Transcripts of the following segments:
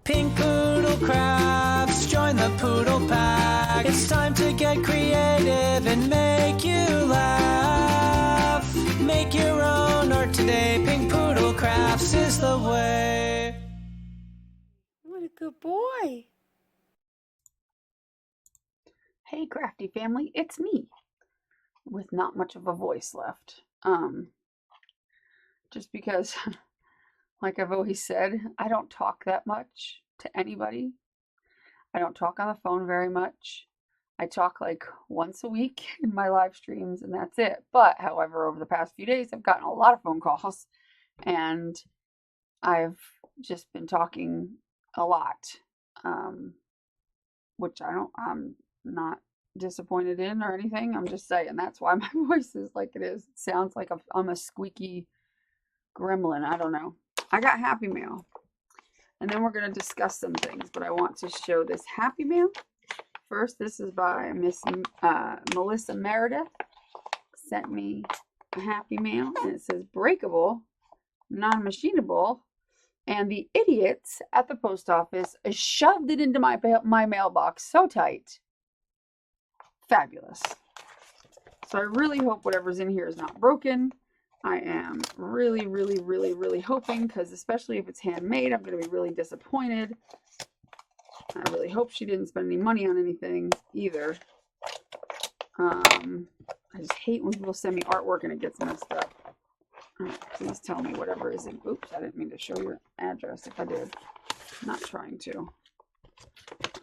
Pink Poodle Crafts, join the Poodle Pack. It's time to get creative and make you laugh. Make your own art today. Pink Poodle Crafts is the way. What a good boy. Hey crafty family, it's me with not much of a voice left. Just because like I've always said, I don't talk that much to anybody. I don't talk on the phone very much. I talk like once a week in my live streams and that's it. But however, over the past few days, I've gotten a lot of phone calls and I've just been talking a lot, which I'm not disappointed in or anything. I'm just saying that's why my voice is like it is. It sounds like I'm a squeaky gremlin. I don't know. I got Happy Mail. And then we're going to discuss some things, but I want to show this Happy Mail. First, this is by Miss Melissa Meredith. Sent me a Happy Mail, and it says breakable, non-machinable, and the idiots at the post office shoved it into my mailbox so tight. Fabulous. So I really hope whatever's in here is not broken. I am really, really, really, really hoping, because especially if it's handmade, I'm going to be really disappointed. I really hope she didn't spend any money on anything either. I just hate when people send me artwork and it gets messed up. All right, please tell me whatever is in. Oops, I didn't mean to show your address if I did. I'm not trying to.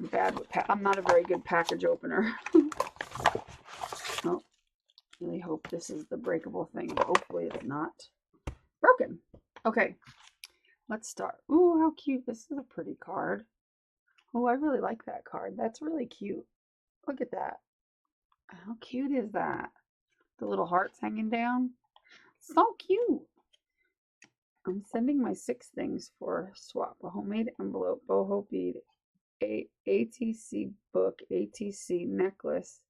I'm bad with I'm not a very good package opener. Oh. Really hope this is the breakable thing, but hopefully it's not broken. Okay, let's start. Ooh, how cute. This is a pretty card. Oh, I really like that card. That's really cute. Look at that. How cute is that? The little hearts hanging down. So cute. I'm sending my 6 things for swap. A homemade envelope, boho bead, ATC book, ATC necklace,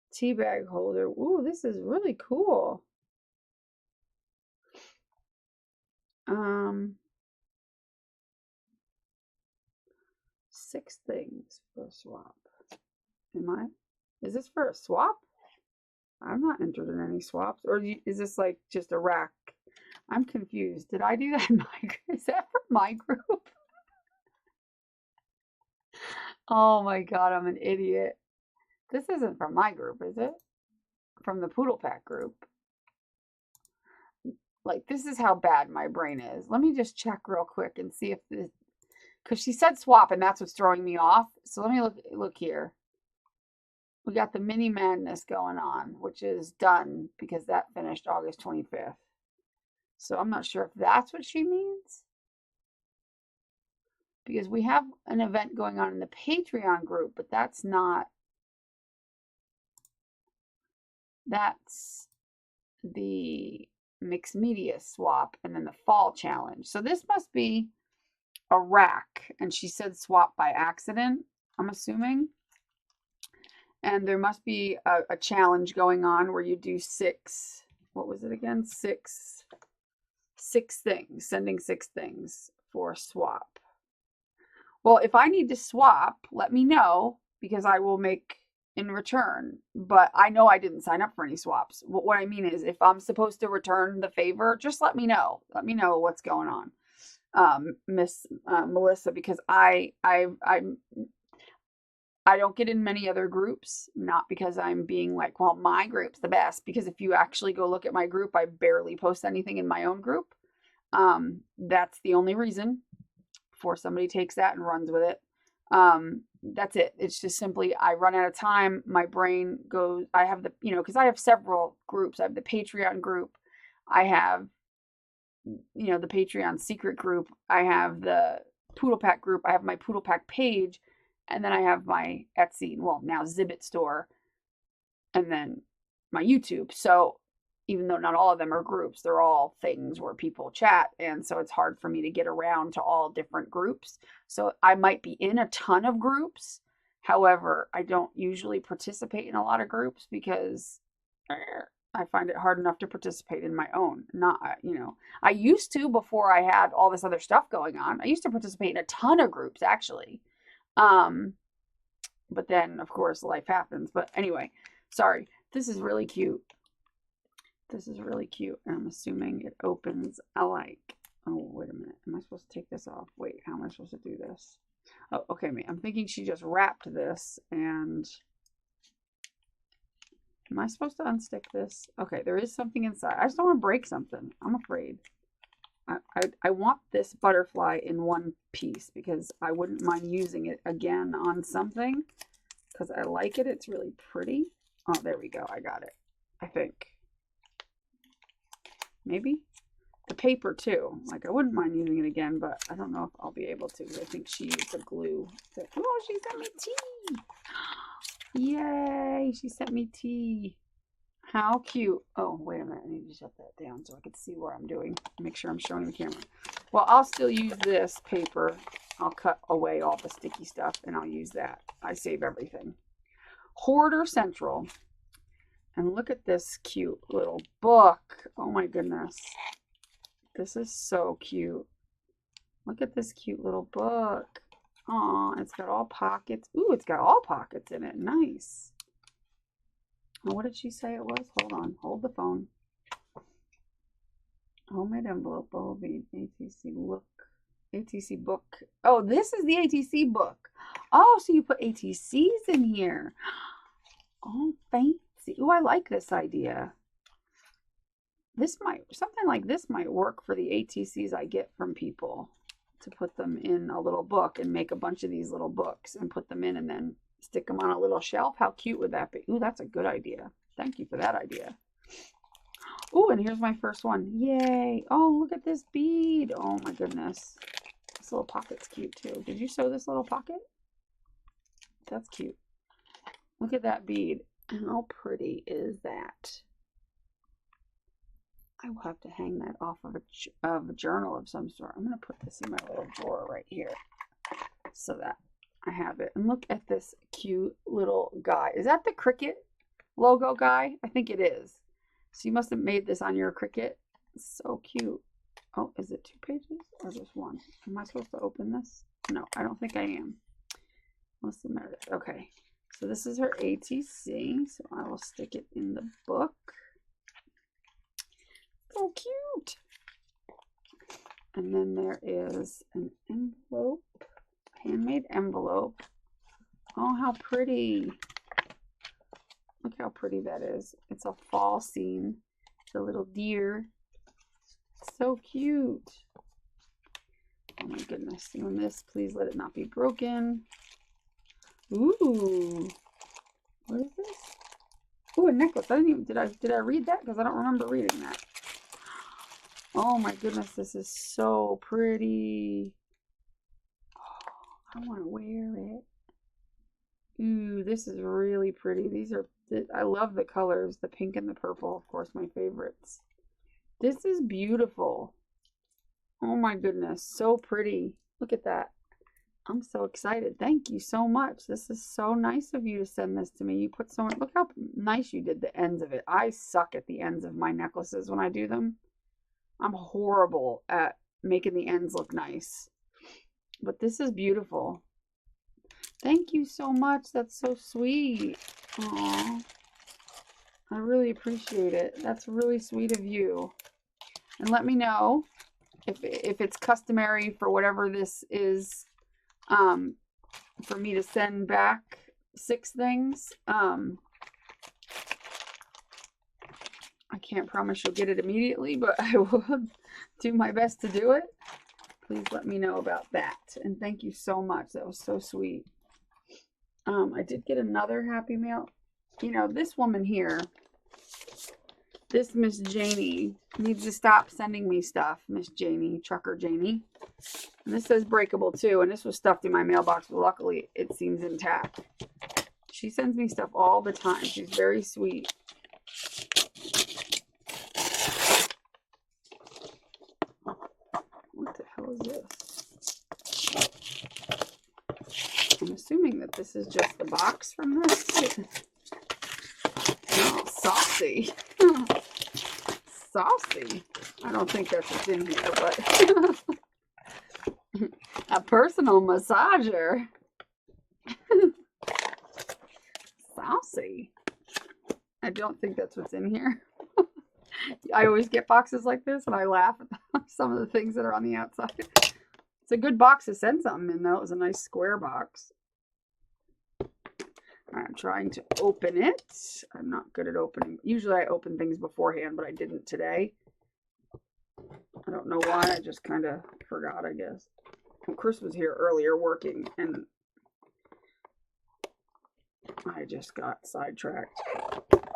tea bag holder. Ooh, this is really cool. 6 things for a swap. Is this for a swap? I'm not entered in any swaps. Or is this like just a rack? I'm confused. Did I do that in my group? Is that for my group? Oh my god, I'm an idiot. This isn't from my group, is it? From the Poodle Pack group. Like, this is how bad my brain is. Let me just check real quick and see if this... Because she said swap, and that's what's throwing me off. So let me look here. We got the Mini Madness going on, which is done because that finished August 25th. So I'm not sure if that's what she means. Because we have an event going on in the Patreon group, but that's not... That's the mixed media swap and then the fall challenge. So this must be a rack. And she said swap by accident, I'm assuming. And there must be a challenge going on where you do 6, what was it again? 6 things, sending 6 things for a swap. Well, if I need to swap, let me know because I will make in return, but I know I didn't sign up for any swaps. What I mean is if I'm supposed to return the favor, just let me know. Let me know what's going on, Miss Melissa, because I don't get in many other groups, not because I'm being like, well, my group's the best, because if you actually go look at my group, I barely post anything in my own group. That's the only reason. Before somebody takes that and runs with it. That's it. It's just simply I run out of time. My brain goes, I have the, because I have several groups. I have the Patreon group. I have, the Patreon secret group. I have the Poodle Pack group. I have my Poodle Pack page. And then I have my Etsy, well, now Zibbit store. And then my YouTube. So even though not all of them are groups, they're all things where people chat. And so it's hard for me to get around to all different groups. So I might be in a ton of groups. However, I don't usually participate in a lot of groups because I find it hard enough to participate in my own. Not, you know, I used to before I had all this other stuff going on. I used to participate in a ton of groups, actually. But then, of course, life happens. But anyway, sorry. This is really cute. This is really cute. And I'm assuming it opens like, oh, wait a minute. Am I supposed to take this off? Wait, how am I supposed to do this? Oh, okay. I'm thinking she just wrapped this and... Am I supposed to unstick this? Okay, there is something inside. I just don't want to break something. I'm afraid. I want this butterfly in one piece because I wouldn't mind using it again on something because I like it. It's really pretty. Oh, there we go. I got it. I think. Maybe. The paper too. Like I wouldn't mind using it again, but I don't know if I'll be able to. I think she used the glue. Oh, she sent me tea. Yay, she sent me tea. How cute. Oh, wait a minute. I need to shut that down so I can see what I'm doing. Make sure I'm showing the camera. Well, I'll still use this paper. I'll cut away all the sticky stuff and I'll use that. I save everything. Hoarder Central. And look at this cute little book. Oh my goodness. This is so cute. Look at this cute little book. Aw, it's got all pockets. Ooh, it's got all pockets in it. Nice. Oh, what did she say it was? Hold on. Hold the phone. Homemade envelope. Oh, the ATC look. ATC book. Oh, this is the ATC book. Oh, so you put ATCs in here. Oh, fancy. Ooh, I like this idea. Something like this might work for the ATCs I get from people. To put them in a little book and make a bunch of these little books and put them in and then stick them on a little shelf. How cute would that be? Ooh, that's a good idea. Thank you for that idea. Ooh, and here's my first one. Yay. Oh, look at this bead. Oh my goodness. This little pocket's cute too. Did you sew this little pocket? That's cute. Look at that bead. How pretty is that? I will have to hang that off of a journal of some sort. I'm going to put this in my little drawer right here so that I have it. And look at this cute little guy. Is that the Cricut logo guy? I think it is. So you must have made this on your Cricut. It's so cute. Oh, is it 2 pages or just 1? Am I supposed to open this? No, I don't think I am. What's the matter? Okay. So this is her ATC. So I will stick it in the book. So cute. And then there is an envelope, handmade envelope. Oh, how pretty. Look how pretty that is. It's a fall scene. It's a little deer. So cute. Oh my goodness. And this, please let it not be broken. Ooh. What is this? Ooh, a necklace. I didn't even, did I read that? Because I don't remember reading that. Oh my goodness, this is so pretty. Oh, I want to wear it. Ooh, this is really pretty. I love the colors, the pink and the purple, of course, my favorites. This is beautiful. Oh my goodness, so pretty. Look at that. I'm so excited. Thank you so much. This is so nice of you to send this to me. You put so much, look how nice you did the ends of it. I suck at the ends of my necklaces when I do them. I'm horrible at making the ends look nice. But this is beautiful. Thank you so much. That's so sweet. Aww. I really appreciate it. That's really sweet of you. And let me know if it's customary for whatever this is for me to send back 6 things. I can't promise you'll get it immediately, but I will do my best to do it. Please let me know about that. And thank you so much. That was so sweet. I did get another Happy Mail. You know, this woman here, this Miss Janie, needs to stop sending me stuff. Miss Janie, Trucker Janie. And this says breakable too. And this was stuffed in my mailbox, but luckily it seems intact. She sends me stuff all the time. She's very sweet. What the hell is this? I'm assuming that this is just the box from this. Oh, saucy. saucy. I don't think that's what's in here, but a personal massager. Saucy. I don't think that's what's in here. I always get boxes like this and I laugh at some of the things that are on the outside. It's a good box to send something in, though. It was a nice square box. I'm trying to open it. I'm not good at opening. Usually I open things beforehand, but I didn't today. I don't know why. I just kind of forgot, I guess. Well, Chris was here earlier working, and I just got sidetracked.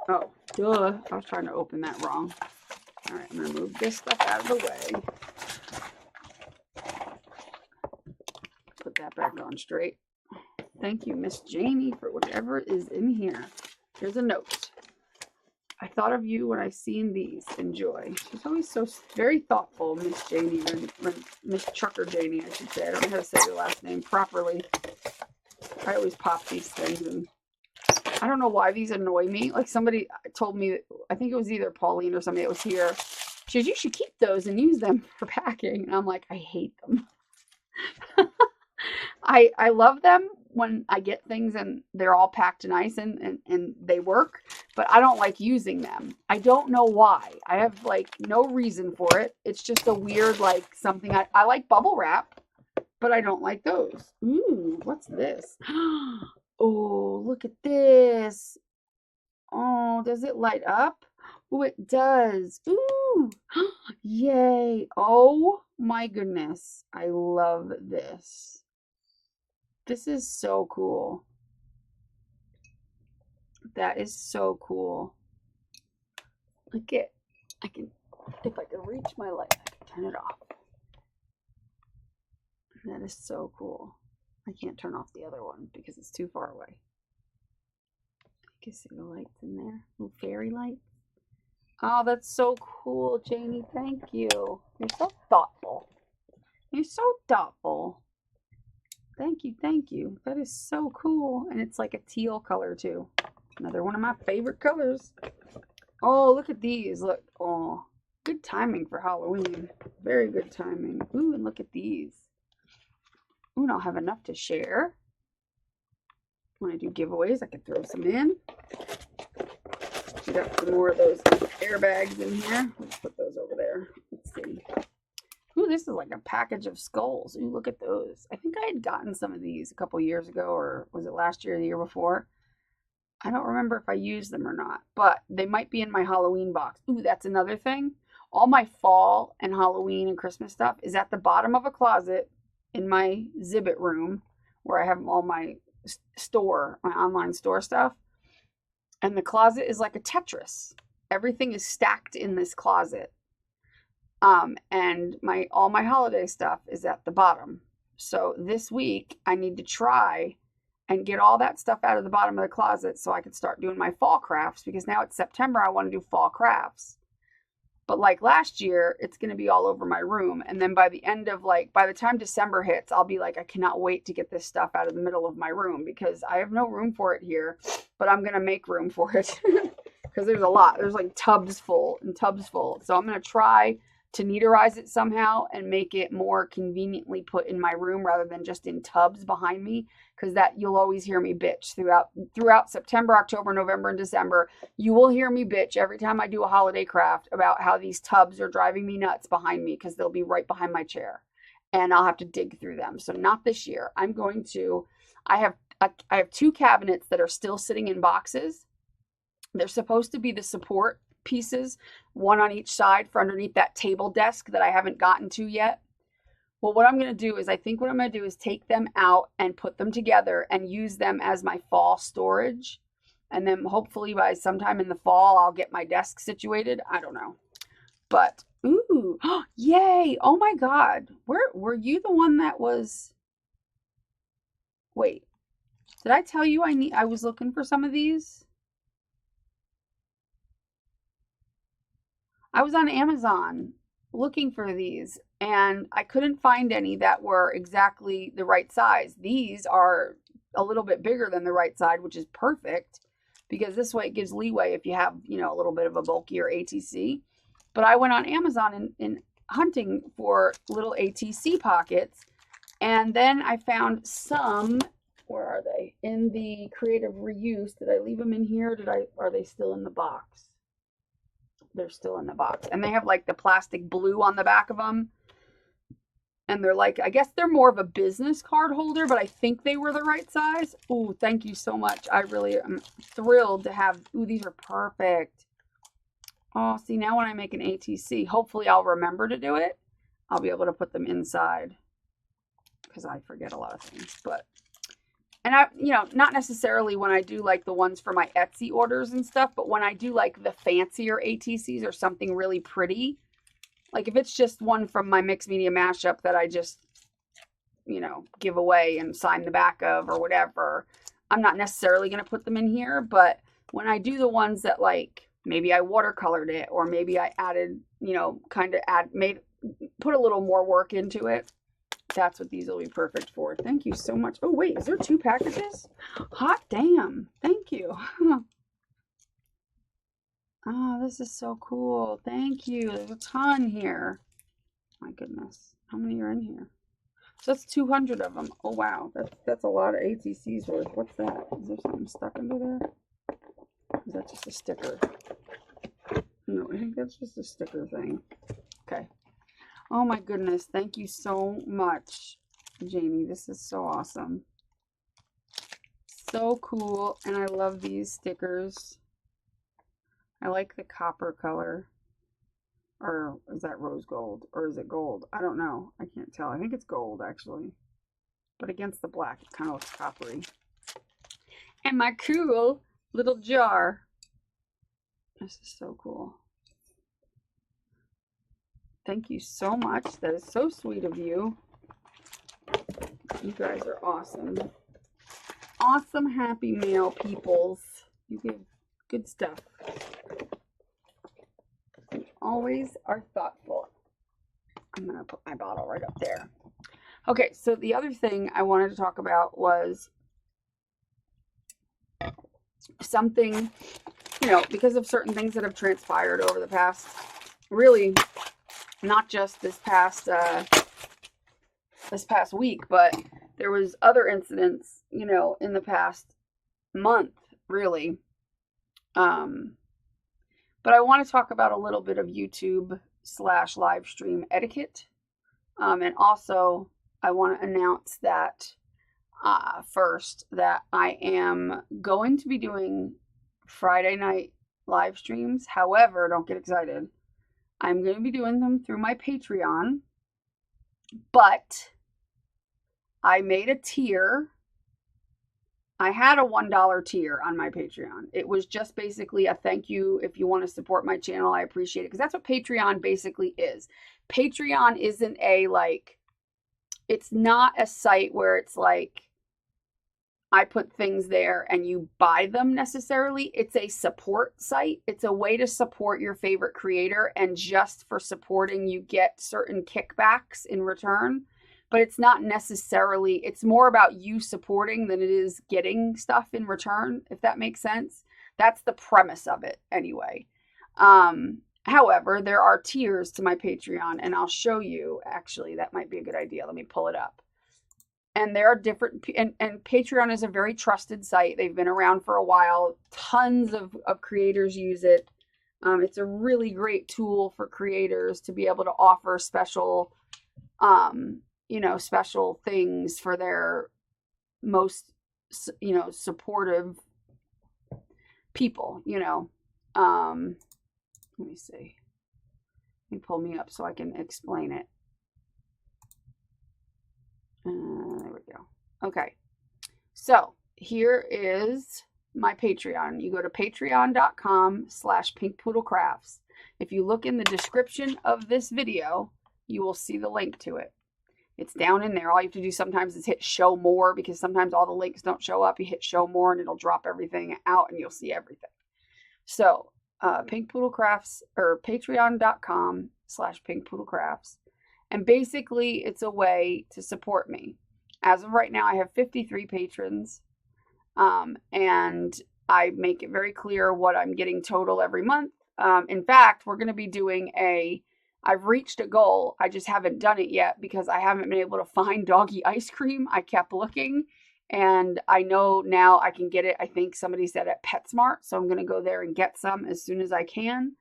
Oh, duh. I was trying to open that wrong. All right, I'm going to move this stuff out of the way. Put that back on straight. Thank you, Miss Janie, for whatever is in here. Here's a note. I thought of you when I seen these. Enjoy. She's always so very thoughtful, Miss Janie, Miss Trucker Janie, I should say. I don't know how to say your last name properly. I always pop these things, and I don't know why these annoy me. Like, somebody told me, I think it was either Pauline or somebody that was here. She said, you should keep those and use them for packing. And I'm like, I hate them. I love them when I get things and they're all packed nice and they work, but I don't like using them. I don't know why. I have like no reason for it. It's just a weird, like, something. I like bubble wrap, but I don't like those. Ooh, what's this? Oh, look at this. Oh, does it light up? Oh, it does. Ooh, yay. Oh my goodness. I love this. This is so cool. That is so cool. Look at, if I can reach my light, I can turn it off. That is so cool. I can't turn off the other one because it's too far away. I can see the lights in there. Little fairy lights. Oh, that's so cool, Janie. Thank you. You're so thoughtful. You're so thoughtful. Thank you, thank you. That is so cool. And it's like a teal color too. Another one of my favorite colors. Oh, look at these. Look. Oh, good timing for Halloween. Very good timing. Ooh, and look at these. Ooh, and I'll have enough to share. When I do giveaways, I can throw some in. We got some more of those airbags in here. Let's put those over there. Let's see. Ooh, this is like a package of skulls. Ooh, look at those. I think I had gotten some of these a couple years ago, or was it last year or the year before? I don't remember if I used them or not, but they might be in my Halloween box. Ooh, that's another thing. All my fall and Halloween and Christmas stuff is at the bottom of a closet in my exhibit room where I have all my store, my online store stuff. And the closet is like a Tetris. Everything is stacked in this closet. And all my holiday stuff is at the bottom. So this week I need to try and get all that stuff out of the bottom of the closet so I can start doing my fall crafts, because now it's September. I want to do fall crafts. But like last year, it's going to be all over my room. And then by the time December hits, I'll be like, I cannot wait to get this stuff out of the middle of my room, because I have no room for it here, but I'm going to make room for it because there's a lot. There's like tubs full and tubs full. So I'm going to try to neaterize it somehow and make it more conveniently put in my room rather than just in tubs behind me, because that you'll always hear me bitch throughout September, October, November, and December. You will hear me bitch every time I do a holiday craft about how these tubs are driving me nuts behind me, because they'll be right behind my chair and I'll have to dig through them. So not this year. I have 2 cabinets that are still sitting in boxes. They're supposed to be the support pieces, one on each side for underneath that table desk that I haven't gotten to yet. Well, what I'm going to do is take them out and put them together and use them as my fall storage. And then hopefully by sometime in the fall, I'll get my desk situated. I don't know. But, ooh, yay. Oh my God. Were you the one that was, wait, did I tell you I was looking for some of these? I was on Amazon looking for these and I couldn't find any that were exactly the right size. These are a little bit bigger than the right side, which is perfect, because this way it gives leeway if you have, a little bit of a bulkier ATC. But I went on Amazon in hunting for little ATC pockets, and then I found some. Where are they? In the creative reuse. Did I leave them in here? Are they still in the box? They're still in the box. And they have like the plastic blue on the back of them. And they're like, I guess they're more of a business card holder, but I think they were the right size. Ooh, thank you so much. I really am thrilled to have, ooh, these are perfect. Oh, see, now when I make an ATC, hopefully I'll remember to do it. I'll be able to put them inside because I forget a lot of things, but, and I, you know, not necessarily when I do like the ones for my Etsy orders and stuff, but when I do like the fancier ATCs or something really pretty, like if it's just one from my mixed media mashup that I just, you know, give away and sign the back of or whatever, I'm not necessarily going to put them in here. But when I do the ones that like, maybe I watercolored it or maybe I added, you know, kind of put a little more work into it, that's what these will be perfect for. Thank you so much. Oh, wait, is there 2 packages? Hot damn. Thank you. Oh, this is so cool. Thank you. There's a ton here. My goodness. How many are in here? So that's 200 of them. Oh, wow. That's a lot of ATCs worth. What's that? Is there something stuck under there? Is that just a sticker? No, I think that's just a sticker thing. Okay. Oh, my goodness. Thank you so much, Jamie. This is so awesome. So cool. And I love these stickers. I like the copper color, or is that rose gold, or is it gold? I don't know. I can't tell. I think it's gold, actually. But against the black, it kind of looks coppery. And my cool little jar. This is so cool. Thank you so much. That is so sweet of you. You guys are awesome. Awesome Happy Mail peoples. You give good stuff. You always are thoughtful. I'm going to put my bottle right up there. Okay, so the other thing I wanted to talk about was something, you know, because of certain things that have transpired over the past, really, not just this past week, but there was other incidents, you know, in the past month, really. But I want to talk about a little bit of YouTube / live stream etiquette. And also I want to announce that first that I am going to be doing Friday night live streams. However, don't get excited. I'm going to be doing them through my Patreon, but I made a tier. I had a $1 tier on my Patreon. It was just basically a thank you. If you want to support my channel, I appreciate it. Because that's what Patreon basically is. Patreon isn't a, like, it's not a site where it's like, I put things there and you buy them necessarily. It's a support site. It's a way to support your favorite creator. And just for supporting, you get certain kickbacks in return. But it's not necessarily, it's more about you supporting than it is getting stuff in return, if that makes sense. That's the premise of it anyway. However, there are tiers to my Patreon, and I'll show you, actually, that might be a good idea. Let me pull it up. And there are different, and Patreon is a very trusted site. They've been around for a while. Tons of creators use it. It's a really great tool for creators to be able to offer special, you know, special things for their most, you know, supportive people, you know. Let me see. Let me pull me up so I can explain it. There we go. Okay. So here is my Patreon. You go to patreon.com/pinkpoodlecrafts. If you look in the description of this video, you will see the link to it. It's down in there. All you have to do sometimes is hit show more, because sometimes all the links don't show up. You hit show more and it'll drop everything out and you'll see everything. So Pink Poodle Crafts, or patreon.com/pinkpoodlecrafts. And basically it's a way to support me. As of right now, I have 53 patrons. And I make it very clear what I'm getting total every month. In fact, we're going to be doing I've reached a goal. I just haven't done it yet because I haven't been able to find doggy ice cream. I kept looking, and I know now I can get it. I think somebody said at PetSmart. So I'm going to go there and get some as soon as I can.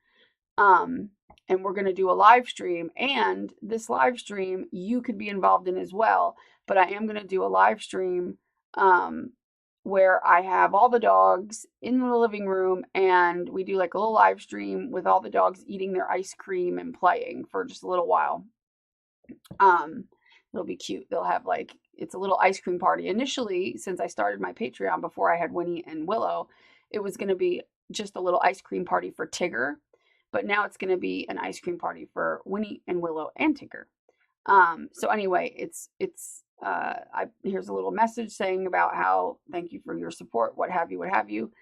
And we're going to do a live stream, and this live stream you could be involved in as well. But I am going to do a live stream, where I have all the dogs in the living room, and we do like a little live stream with all the dogs eating their ice cream and playing for just a little while. It'll be cute. They'll have like, it's a little ice cream party. Initially, since I started my Patreon before I had Winnie and Willow, it was going to be just a little ice cream party for Tigger, but now it's going to be an ice cream party for Winnie and Willow and Tigger. So anyway, here's a little message saying about how, thank you for your support, what have you.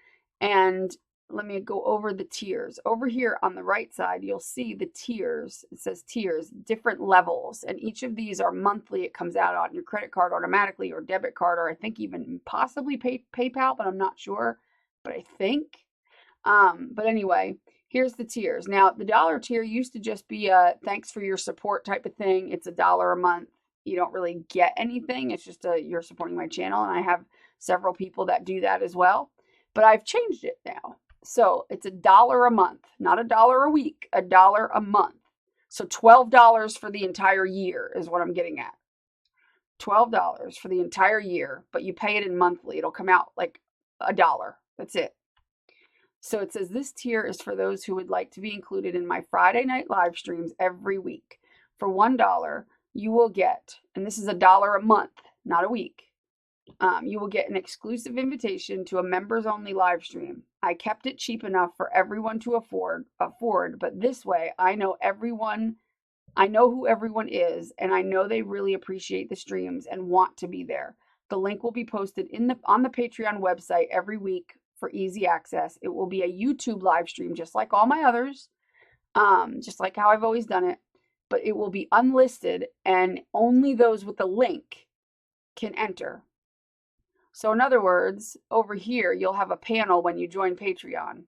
And let me go over the tiers. Over here on the right side, you'll see the tiers. It says tiers, different levels. And each of these are monthly. It comes out on your credit card automatically, or debit card, or I think even possibly PayPal, but I'm not sure. But I think. But anyway, here's the tiers. Now, the $1 tier used to just be a thanks for your support type of thing. It's $1 a month. You don't really get anything. It's just you're supporting my channel, and I have several people that do that as well. But I've changed it now. So it's $1 a month, not $1 a week, $1 a month. So $12 for the entire year is what I'm getting at. $12 for the entire year, but you pay it in monthly. It'll come out like $1. That's it. So it says this tier is for those who would like to be included in my Friday night live streams every week. For $1, you will get, and this is $1 a month, not a week. You will get an exclusive invitation to a members only live stream. I kept it cheap enough for everyone to afford, but this way I know who everyone is, and I know they really appreciate the streams and want to be there. The link will be posted on the Patreon website every week for easy access. It will be a YouTube live stream just like all my others, just like how I've always done it, but it will be unlisted, and only those with the link can enter. So in other words, over here, you'll have a panel when you join Patreon,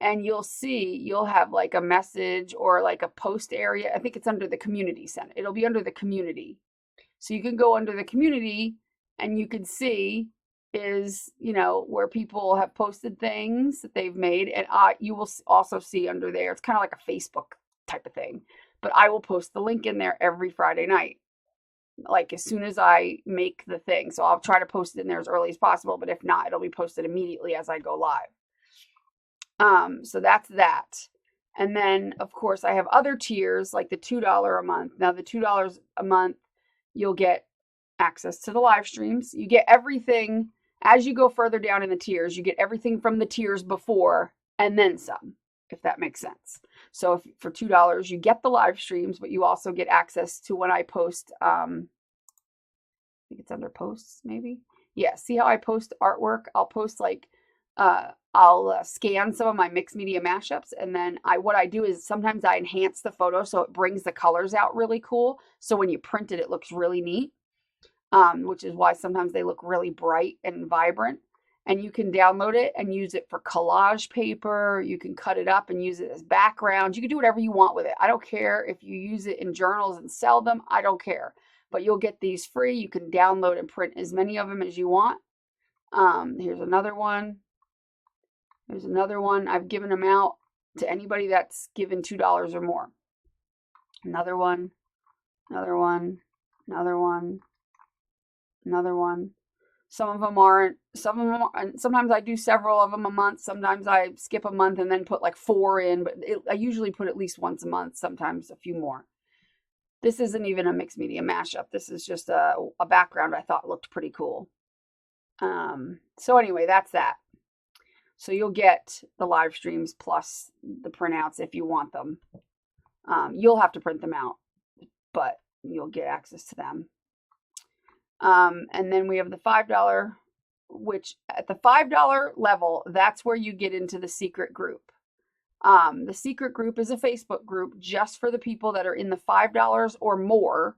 and you'll have like a message or like a post area. I think it's under the community center. It'll be under the community. So you can go under the community, and you can see where people have posted things that they've made. And you will also see under there, it's kind of like a Facebook type of thing, but I will post the link in there every Friday night, like as soon as I make the thing. So I'll try to post it in there as early as possible, but if not, it'll be posted immediately as I go live. So that's that. And then of course I have other tiers like the $2 a month. Now the $2 a month, you'll get access to the live streams. You get everything as you go further down in the tiers. You get everything from the tiers before and then some, if that makes sense. So if for $2, you get the live streams, but you also get access to when I post, I think it's under posts maybe. Yeah, see how I post artwork? I'll post like, I'll scan some of my mixed media mashups, and then what I do is sometimes I enhance the photo so it brings the colors out really cool. So when you print it, it looks really neat, which is why sometimes they look really bright and vibrant. And you can download it and use it for collage paper. You can cut it up and use it as background. You can do whatever you want with it. I don't care if you use it in journals and sell them. I don't care. But you'll get these free. You can download and print as many of them as you want. Here's another one. There's another one. I've given them out to anybody that's given $2 or more. Another one. Another one. Another one. Another one. Some of them aren't. Some of them are, sometimes I do several of them a month. Sometimes I skip a month and then put like 4 in. But I usually put at least once a month. Sometimes a few more. This isn't even a mixed media mashup. This is just a background I thought looked pretty cool. So anyway, that's that. So you'll get the live streams plus the printouts if you want them. You'll have to print them out, but you'll get access to them. And then we have the $5, which at the $5 level, that's where you get into the secret group. The secret group is a Facebook group just for the people that are in the $5 or more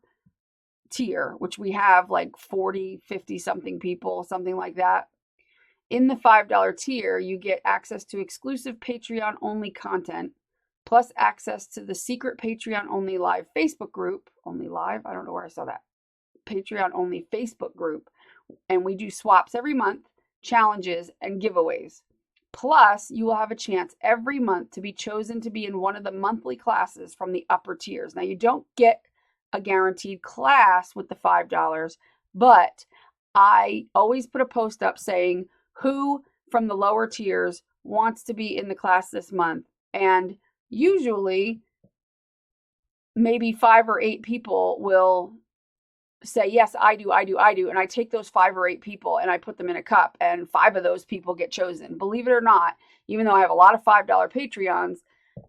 tier, which we have like 40, 50 something people, something like that. In the $5 tier, you get access to exclusive Patreon only content, plus access to the secret Patreon only live Facebook group. Only live? I don't know where I saw that. Patreon only Facebook group. And we do swaps every month, challenges, and giveaways. Plus, you will have a chance every month to be chosen to be in one of the monthly classes from the upper tiers. Now, you don't get a guaranteed class with the $5, but I always put a post up saying who from the lower tiers wants to be in the class this month. And usually, maybe 5 or 8 people will say, yes, I do. And I take those 5 or 8 people and I put them in a cup, and 5 of those people get chosen. Believe it or not, even though I have a lot of $5 Patreons,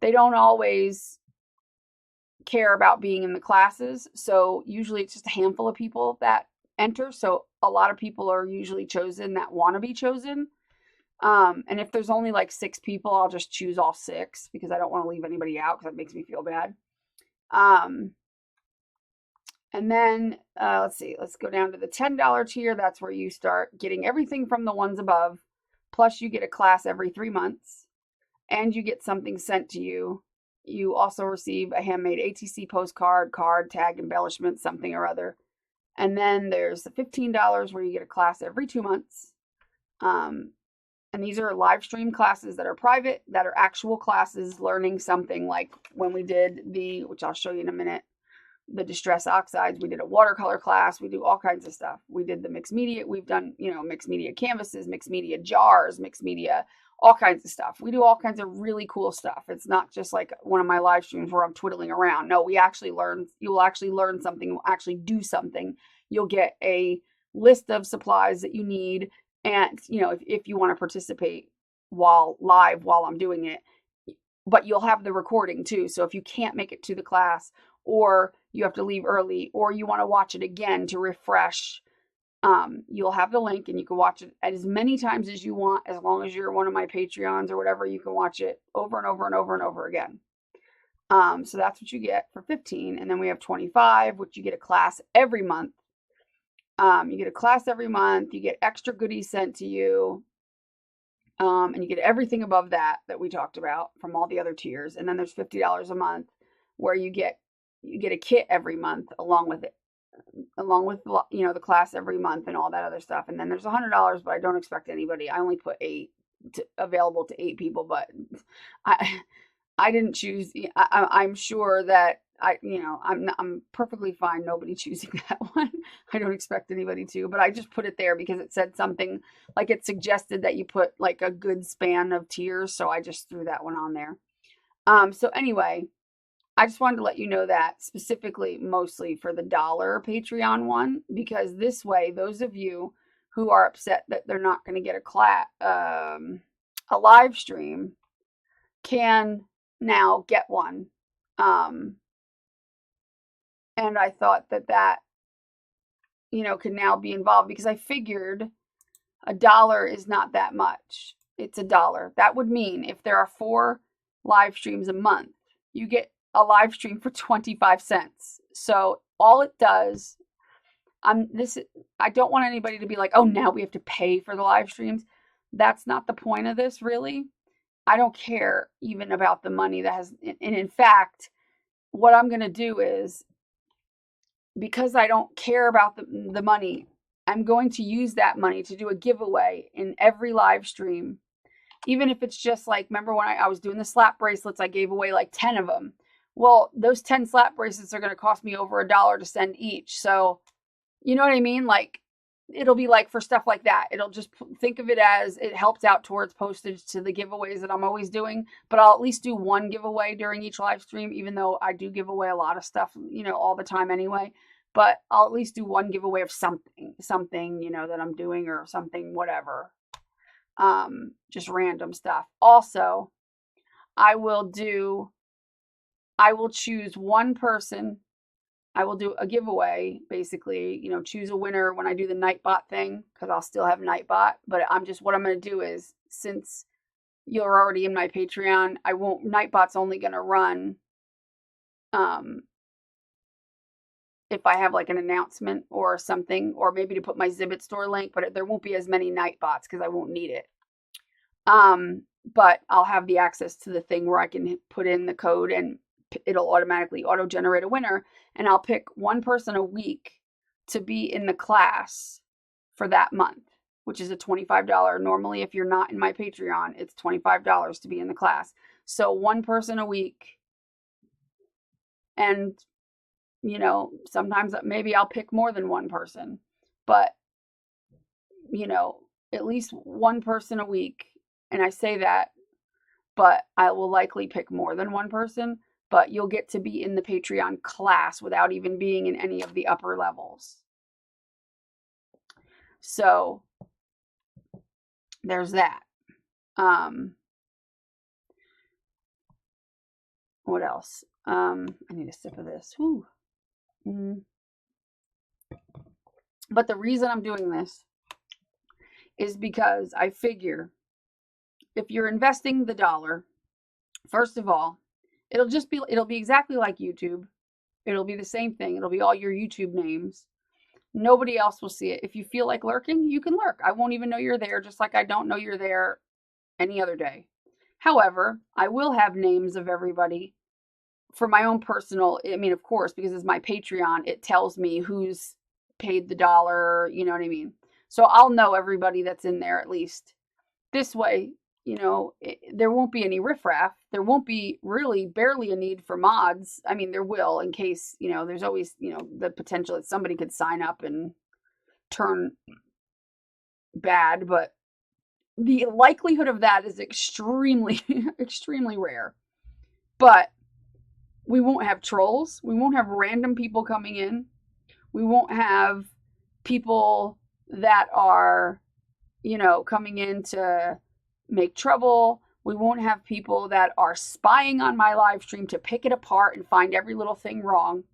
they don't always care about being in the classes. So usually it's just a handful of people that enter. So a lot of people are usually chosen that want to be chosen. And if there's only like 6 people, I'll just choose all 6 because I don't want to leave anybody out because that makes me feel bad. And then, let's see, let's go down to the $10 tier. That's where you start getting everything from the ones above. Plus, you get a class every 3 months. And you get something sent to you. You also receive a handmade ATC postcard, card, tag, embellishment, something or other. And then there's the $15 where you get a class every 2 months. And these are live stream classes that are private, that are actual classes, learning something like when we did which I'll show you in a minute, the distress oxides. We did a watercolor class. We do all kinds of stuff. We did the mixed media. We've done, mixed media canvases, mixed media jars, mixed media, all kinds of stuff. We do all kinds of really cool stuff. It's not just like one of my live streams where I'm twiddling around. No, you will actually learn something. You'll actually do something. You'll get a list of supplies that you need. And, if you want to participate while I'm doing it, but you'll have the recording too. So if you can't make it to the class, or you have to leave early, or you want to watch it again to refresh, you'll have the link and you can watch it as many times as you want. As long as you're one of my Patreons or whatever, you can watch it over and over and over and over again. So that's what you get for $15. And then we have $25, which you get a class every month. You get a class every month. You get extra goodies sent to you. And you get everything above that we talked about from all the other tiers. And then there's $50 a month where you get a kit every month along with the class every month and all that other stuff. And then there's $100, but I don't expect anybody. I only put 8 available to 8 people, but I didn't choose. I'm sure that I'm perfectly fine nobody choosing that one. I don't expect anybody to, but I just put it there because it said something like it suggested that you put like a good span of tiers. So I just threw that one on there. So anyway, I just wanted to let you know that specifically, mostly for the $1 Patreon one, because this way, those of you who are upset that they're not going to get a live stream can now get one. And I thought that can now be involved because I figured $1 is not that much. It's $1. That would mean if there are 4 live streams a month, you get a live stream for 25 cents. So all it does, I don't want anybody to be like, oh, now we have to pay for the live streams. That's not the point of this, really. I don't care even about the money and in fact, what I'm going to do is, because I don't care about the money, I'm going to use that money to do a giveaway in every live stream. Even if it's just like, remember when I was doing the slap bracelets, I gave away like 10 of them. Well, those 10 slap bracelets are going to cost me over $1 to send each. So, you know what I mean? Like, it'll be like for stuff like that. It'll just think of it as it helps out towards postage to the giveaways that I'm always doing. But I'll at least do one giveaway during each live stream, even though I do give away a lot of stuff, all the time anyway. But I'll at least do one giveaway of something, that I'm doing or something, whatever. Just random stuff. Also, I will choose one person. I will do a giveaway, basically, choose a winner when I do the Nightbot thing, because I'll still have Nightbot. But what I'm going to do is, since you're already in my Patreon, Nightbot's only going to run if I have like an announcement or something, or maybe to put my Zibbit store link, but there won't be as many Nightbots because I won't need it. but I'll have the access to the thing where I can put in the code and it'll automatically auto-generate a winner. And I'll pick one person a week to be in the class for that month, which is a $25. Normally, if you're not in my Patreon, it's $25 to be in the class. So one person a week. And, you know, sometimes maybe I'll pick more than one person, but, you know, at least one person a week. And I say that, but I will likely pick more than one person, but you'll get to be in the Patreon class without even being in any of the upper levels. So there's that. What else? I need a sip of this. Whew. But the reason I'm doing this is because I figure if you're investing the dollar, first of all, it'll be exactly like YouTube. It'll be the same thing. It'll be all your YouTube names. Nobody else will see it. If you feel like lurking, you can lurk. I won't even know you're there, just like I don't know you're there any other day. However, I will have names of everybody for my own personal, I mean, of course, because it's my Patreon, it tells me who's paid the dollar, you know what I mean? So I'll know everybody that's in there at least. This way, you know, there won't be any riffraff. There won't be really barely a need for mods. I mean, there will in case, you know, there's always, you know, the potential that somebody could sign up and turn bad, but the likelihood of that is extremely, extremely rare. But we won't have trolls. We won't have random people coming in. We won't have people that are, you know, coming in to make trouble. We won't have people that are spying on my live stream to pick it apart and find every little thing wrong,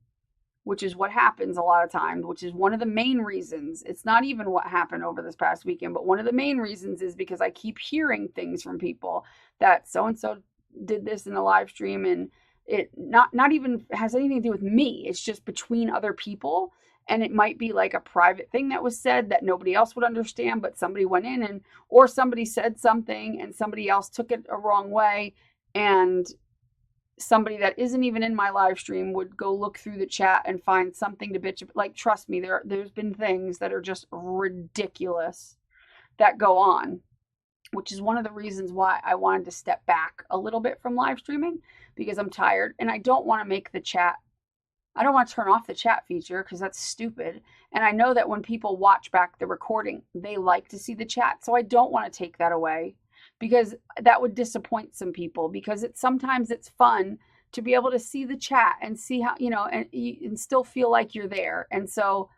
which is what happens a lot of times, which is one of the main reasons. It's not even what happened over this past weekend, but one of the main reasons is because I keep hearing things from people that so-and-so did this in a live stream, and it not even has anything to do with me. It's just between other people. And it might be like a private thing that was said that nobody else would understand, but somebody went in and, or somebody said something and somebody else took it a wrong way. And somebody that isn't even in my live stream would go look through the chat and find something to bitch about. Like, trust me, there's been things that are just ridiculous that go on, which is one of the reasons why I wanted to step back a little bit from live streaming, because I'm tired and I don't want to make the chat, I don't want to turn off the chat feature because that's stupid. And I know that when people watch back the recording, they like to see the chat. So I don't want to take that away because that would disappoint some people, because sometimes it's fun to be able to see the chat and see how, you know, and still feel like you're there. And so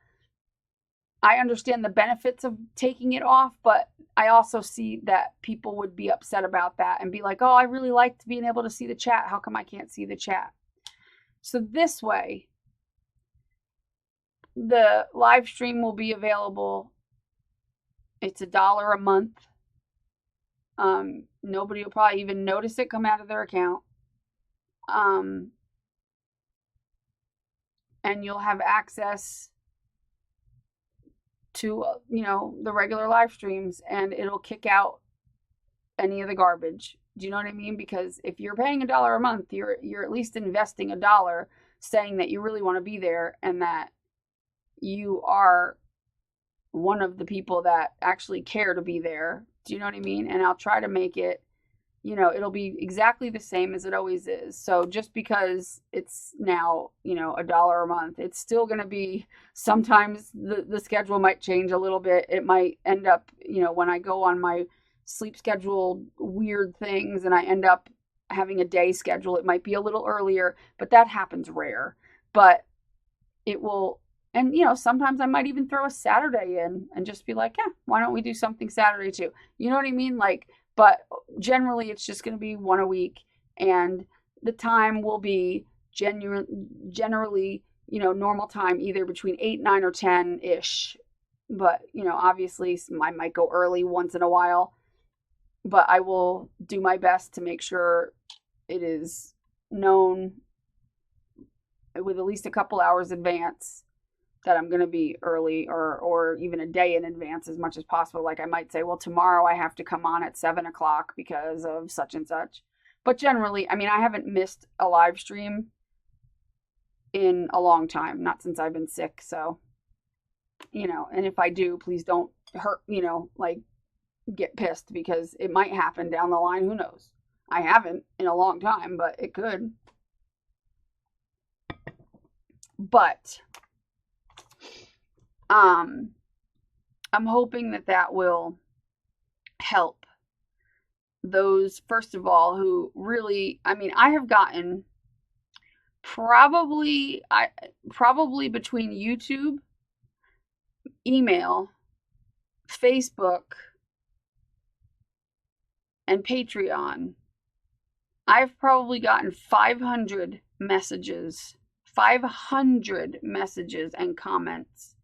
I understand the benefits of taking it off, but I also see that people would be upset about that and be like, oh, I really liked being able to see the chat. How come I can't see the chat? So this way, the live stream will be available. It's $1 a month. Nobody will probably even notice it come out of their account. And you'll have access to, you know, the regular live streams, and it'll kick out any of the garbage. Do you know what I mean? Because if you're paying $1 a month, you're at least investing $1, saying that you really want to be there and that you are one of the people that actually care to be there. Do you know what I mean? And I'll try to make it, you know, it'll be exactly the same as it always is. So just because it's now, you know, $1 a month, it's still going to be, sometimes the schedule might change a little bit. It might end up, you know, when I go on my sleep schedule weird things and I end up having a day schedule, it might be a little earlier, but that happens rare. But it will, and you know, sometimes I might even throw a Saturday in and just be like, yeah, why don't we do something Saturday too? You know what I mean? Like, but generally it's just going to be one a week, and the time will be generally, you know, normal time, either between 8, 9, or 10 ish. But you know, obviously I might go early once in a while, but I will do my best to make sure it is known with at least a couple hours advance that I'm going to be early or even a day in advance as much as possible. Like I might say, well, tomorrow I have to come on at 7 o'clock because of such and such. But generally, I mean, I haven't missed a live stream in a long time, not since I've been sick. So, and if I do, please don't hurt, like get pissed because it might happen down the line. Who knows? I haven't in a long time, but it could. But I'm hoping that will help those, first of all, who really, I mean, I have gotten probably between YouTube, email, Facebook, and Patreon, I've probably gotten 500 messages and comments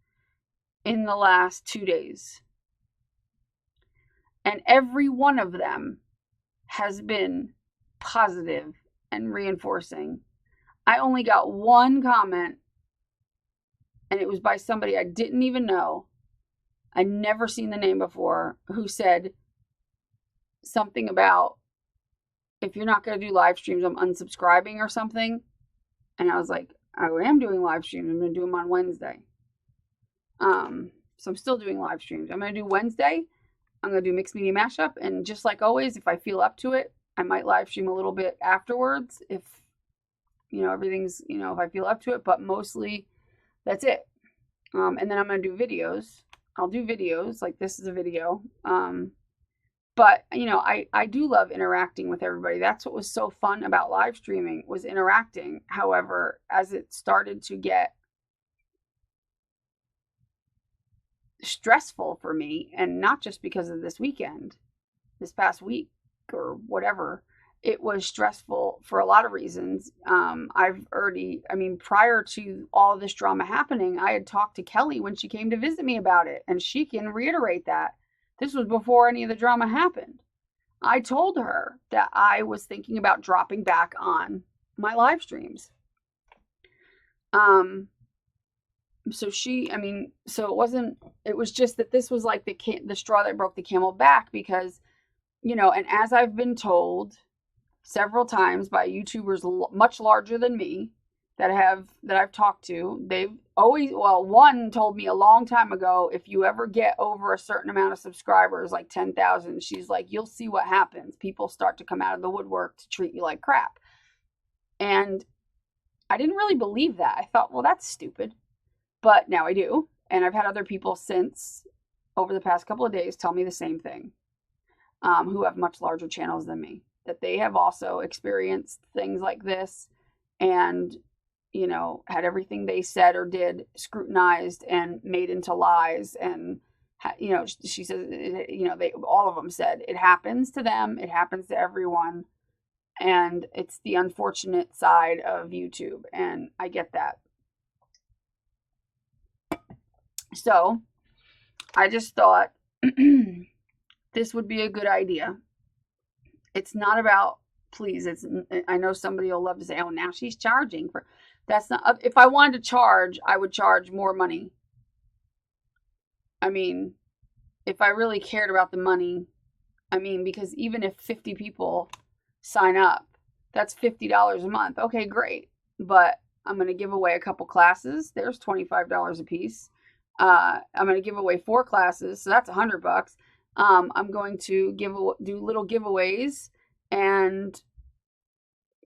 in the last 2 days. And every one of them has been positive and reinforcing. I only got one comment, and it was by somebody I didn't even know. I'd never seen the name before, who said something about, if you're not going to do live streams, I'm unsubscribing or something. And I was like, I am doing live streams. I'm going to do them on Wednesday. So I'm still doing live streams. I'm going to do Wednesday. I'm going to do mixed media mashup. And just like always, if I feel up to it, I might live stream a little bit afterwards. If, everything's, if I feel up to it, but mostly that's it. And then I'm going to do videos. I'll do videos, like this is a video. But, I do love interacting with everybody. That's what was so fun about live streaming, was interacting. However, as it started to get stressful for me, and not just because of this past week or whatever, it was stressful for a lot of reasons. Prior to all of this drama happening, I had talked to Kelly when she came to visit me about it, and she can reiterate that. This was before any of the drama happened. I told her that I was thinking about dropping back on my live streams. So it was just that this was like the straw that broke the camel back, because, and as I've been told several times by YouTubers much larger than me that I've talked to, they've always, one told me a long time ago, if you ever get over a certain amount of subscribers, like 10,000, she's like, you'll see what happens. People start to come out of the woodwork to treat you like crap. And I didn't really believe that. I thought, well, that's stupid. But now I do. And I've had other people since, over the past couple of days, tell me the same thing, who have much larger channels than me, that they have also experienced things like this and, had everything they said or did scrutinized and made into lies. And, she says, all of them said it happens to them. It happens to everyone. And it's the unfortunate side of YouTube. And I get that. So I just thought this would be a good idea. It's not about, please, I know somebody will love to say, oh, now she's charging for, that's not, if I wanted to charge, I would charge more money. I mean, if I really cared about the money, because even if 50 people sign up, that's $50 a month. Okay, great. But I'm going to give away a couple classes. There's $25 a piece. I'm going to give away 4 classes, so that's $100. I'm going to do little giveaways and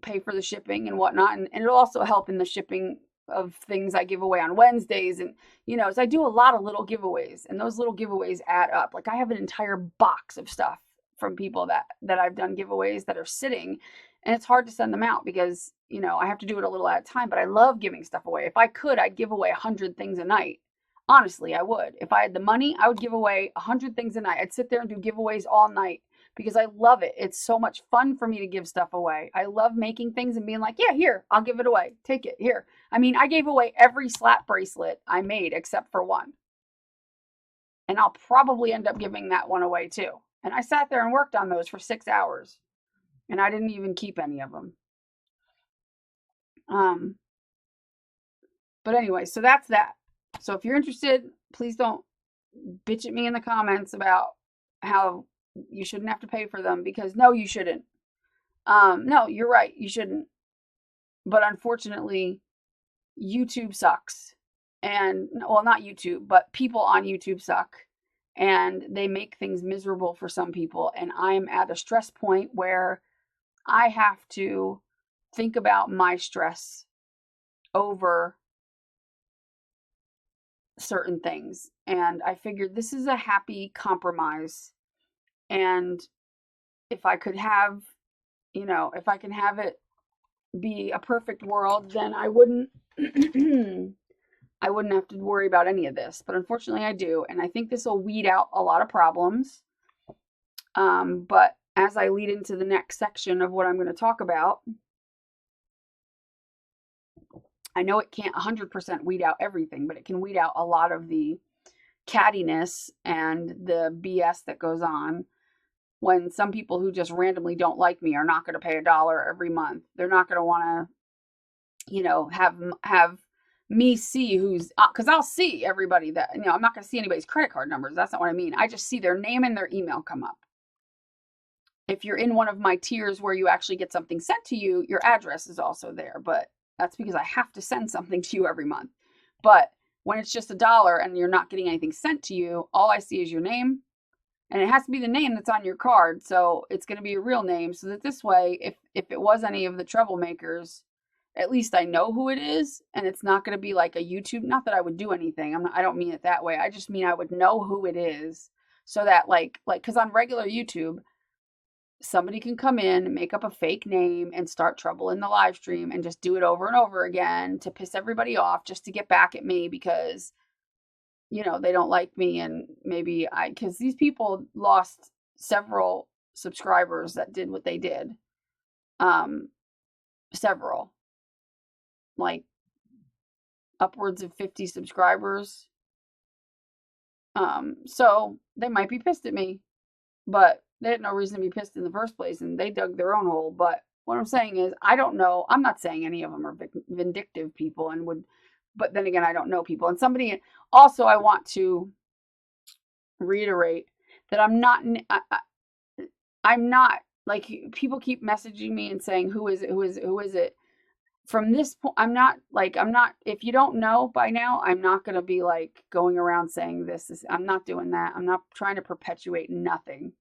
pay for the shipping and whatnot, and it'll also help in the shipping of things I give away on Wednesdays, and so I do a lot of little giveaways, and those little giveaways add up. Like I have an entire box of stuff from people that I've done giveaways that are sitting, and it's hard to send them out because I have to do it a little at a time. But I love giving stuff away. If I could, I'd give away 100 things a night. Honestly, I would. If I had the money, I would give away 100 things a night. I'd sit there and do giveaways all night because I love it. It's so much fun for me to give stuff away. I love making things and being like, yeah, here, I'll give it away. Take it, here. I gave away every slap bracelet I made except for one. And I'll probably end up giving that one away too. And I sat there and worked on those for 6 hours. And I didn't even keep any of them. But anyway, so that's that. So if you're interested, please don't bitch at me in the comments about how you shouldn't have to pay for them, because no, you shouldn't. No, you're right, you shouldn't. But unfortunately, YouTube sucks. And, well, not YouTube, but people on YouTube suck. And they make things miserable for some people. And I'm at a stress point where I have to think about my stress over certain things. And I figured this is a happy compromise. And if I could have, if I can have it be a perfect world, then I wouldn't I wouldn't have to worry about any of this. But unfortunately I do, and I think this will weed out a lot of problems. But as I lead into the next section of what I'm going to talk about, I know it can't 100% weed out everything, but it can weed out a lot of the cattiness and the BS that goes on when some people who just randomly don't like me are not going to pay $1 every month. They're not going to want to, have me see who's, because I'll see everybody that, I'm not going to see anybody's credit card numbers. That's not what I mean. I just see their name and their email come up. If you're in one of my tiers where you actually get something sent to you, your address is also there, but that's because I have to send something to you every month. But when it's just $1 and you're not getting anything sent to you, all I see is your name. And it has to be the name that's on your card. So it's going to be a real name. So that this way, if it was any of the troublemakers, at least I know who it is. And it's not going to be like a YouTube. Not that I would do anything. I don't mean it that way. I just mean I would know who it is. So that because on regular YouTube, somebody can come in and make up a fake name and start trouble in the live stream and just do it over and over again to piss everybody off, just to get back at me because, they don't like me. And maybe because these people lost several subscribers that did what they did. Several, like upwards of 50 subscribers. So they might be pissed at me, but they had no reason to be pissed in the first place, and they dug their own hole. But what I'm saying is, I don't know. I'm not saying any of them are vindictive people but then again, I don't know people. And somebody also, I want to reiterate that I'm not like, people keep messaging me and saying, who is it? From this point, if you don't know by now, I'm not going to be like going around saying I'm not doing that. I'm not trying to perpetuate nothing.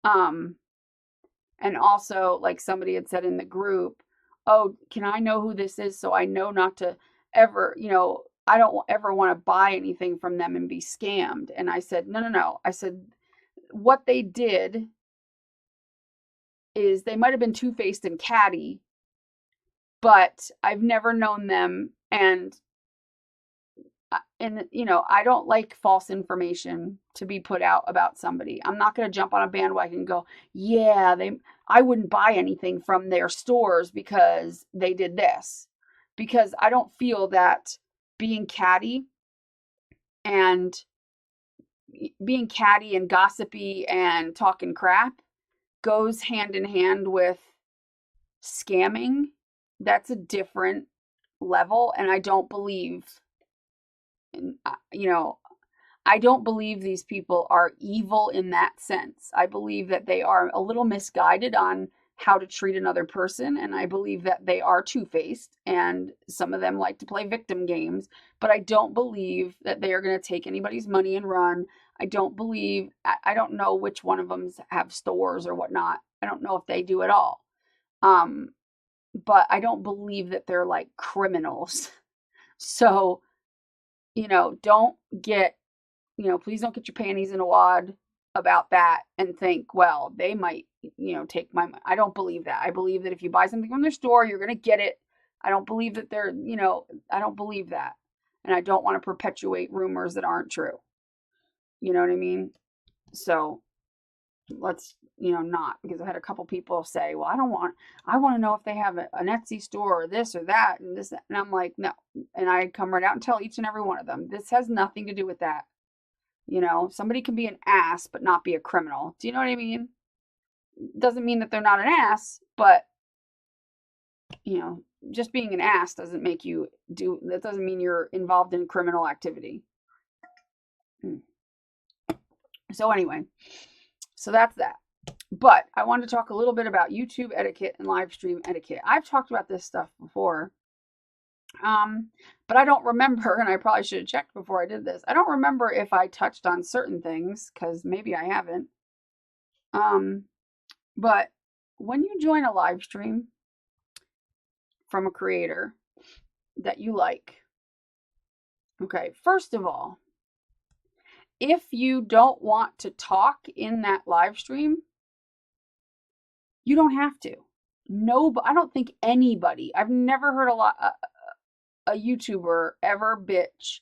And also, like somebody had said in the group, oh, can I know who this is so I know not to ever, I don't ever want to buy anything from them and be scammed. And I said, no. I said, what they did is they might have been two-faced and catty, but I've never known them. And I don't like false information to be put out about somebody. I'm not going to jump on a bandwagon and go, yeah, I wouldn't buy anything from their stores because they did this. Because I don't feel that being catty and gossipy and talking crap goes hand in hand with scamming. That's a different level, and I don't believe, I don't believe these people are evil in that sense. I believe that they are a little misguided on how to treat another person, and I believe that they are two-faced, and some of them like to play victim games, but I don't believe that they are going to take anybody's money and run. I don't know which one of them have stores or whatnot. I don't know if they do at all. But I don't believe that they're like criminals. So, don't get, please don't get your panties in a wad about that and think, well, they might, take my money. I don't believe that. I believe that if you buy something from their store, you're going to get it. I don't believe that I don't believe that. And I don't want to perpetuate rumors that aren't true. You know what I mean? So let's, not, because I had a couple people say, well, I want to know if they have an Etsy store or this or that and this, and I'm like, no. And I come right out and tell each and every one of them, this has nothing to do with that. Somebody can be an ass, but not be a criminal. Do you know what I mean? Doesn't mean that they're not an ass, but, you know, just being an ass doesn't make you do, that doesn't mean you're involved in criminal activity. So anyway, so that's that. But I wanted to talk a little bit about YouTube etiquette and live stream etiquette. I've talked about this stuff before. But I don't remember, and I probably should have checked before I did this. I don't remember if I touched on certain things, because maybe I haven't. But when you join a live stream from a creator that you like, okay, first of all, if you don't want to talk in that live stream, you don't have to. No, I don't think anybody, I've never heard a YouTuber ever bitch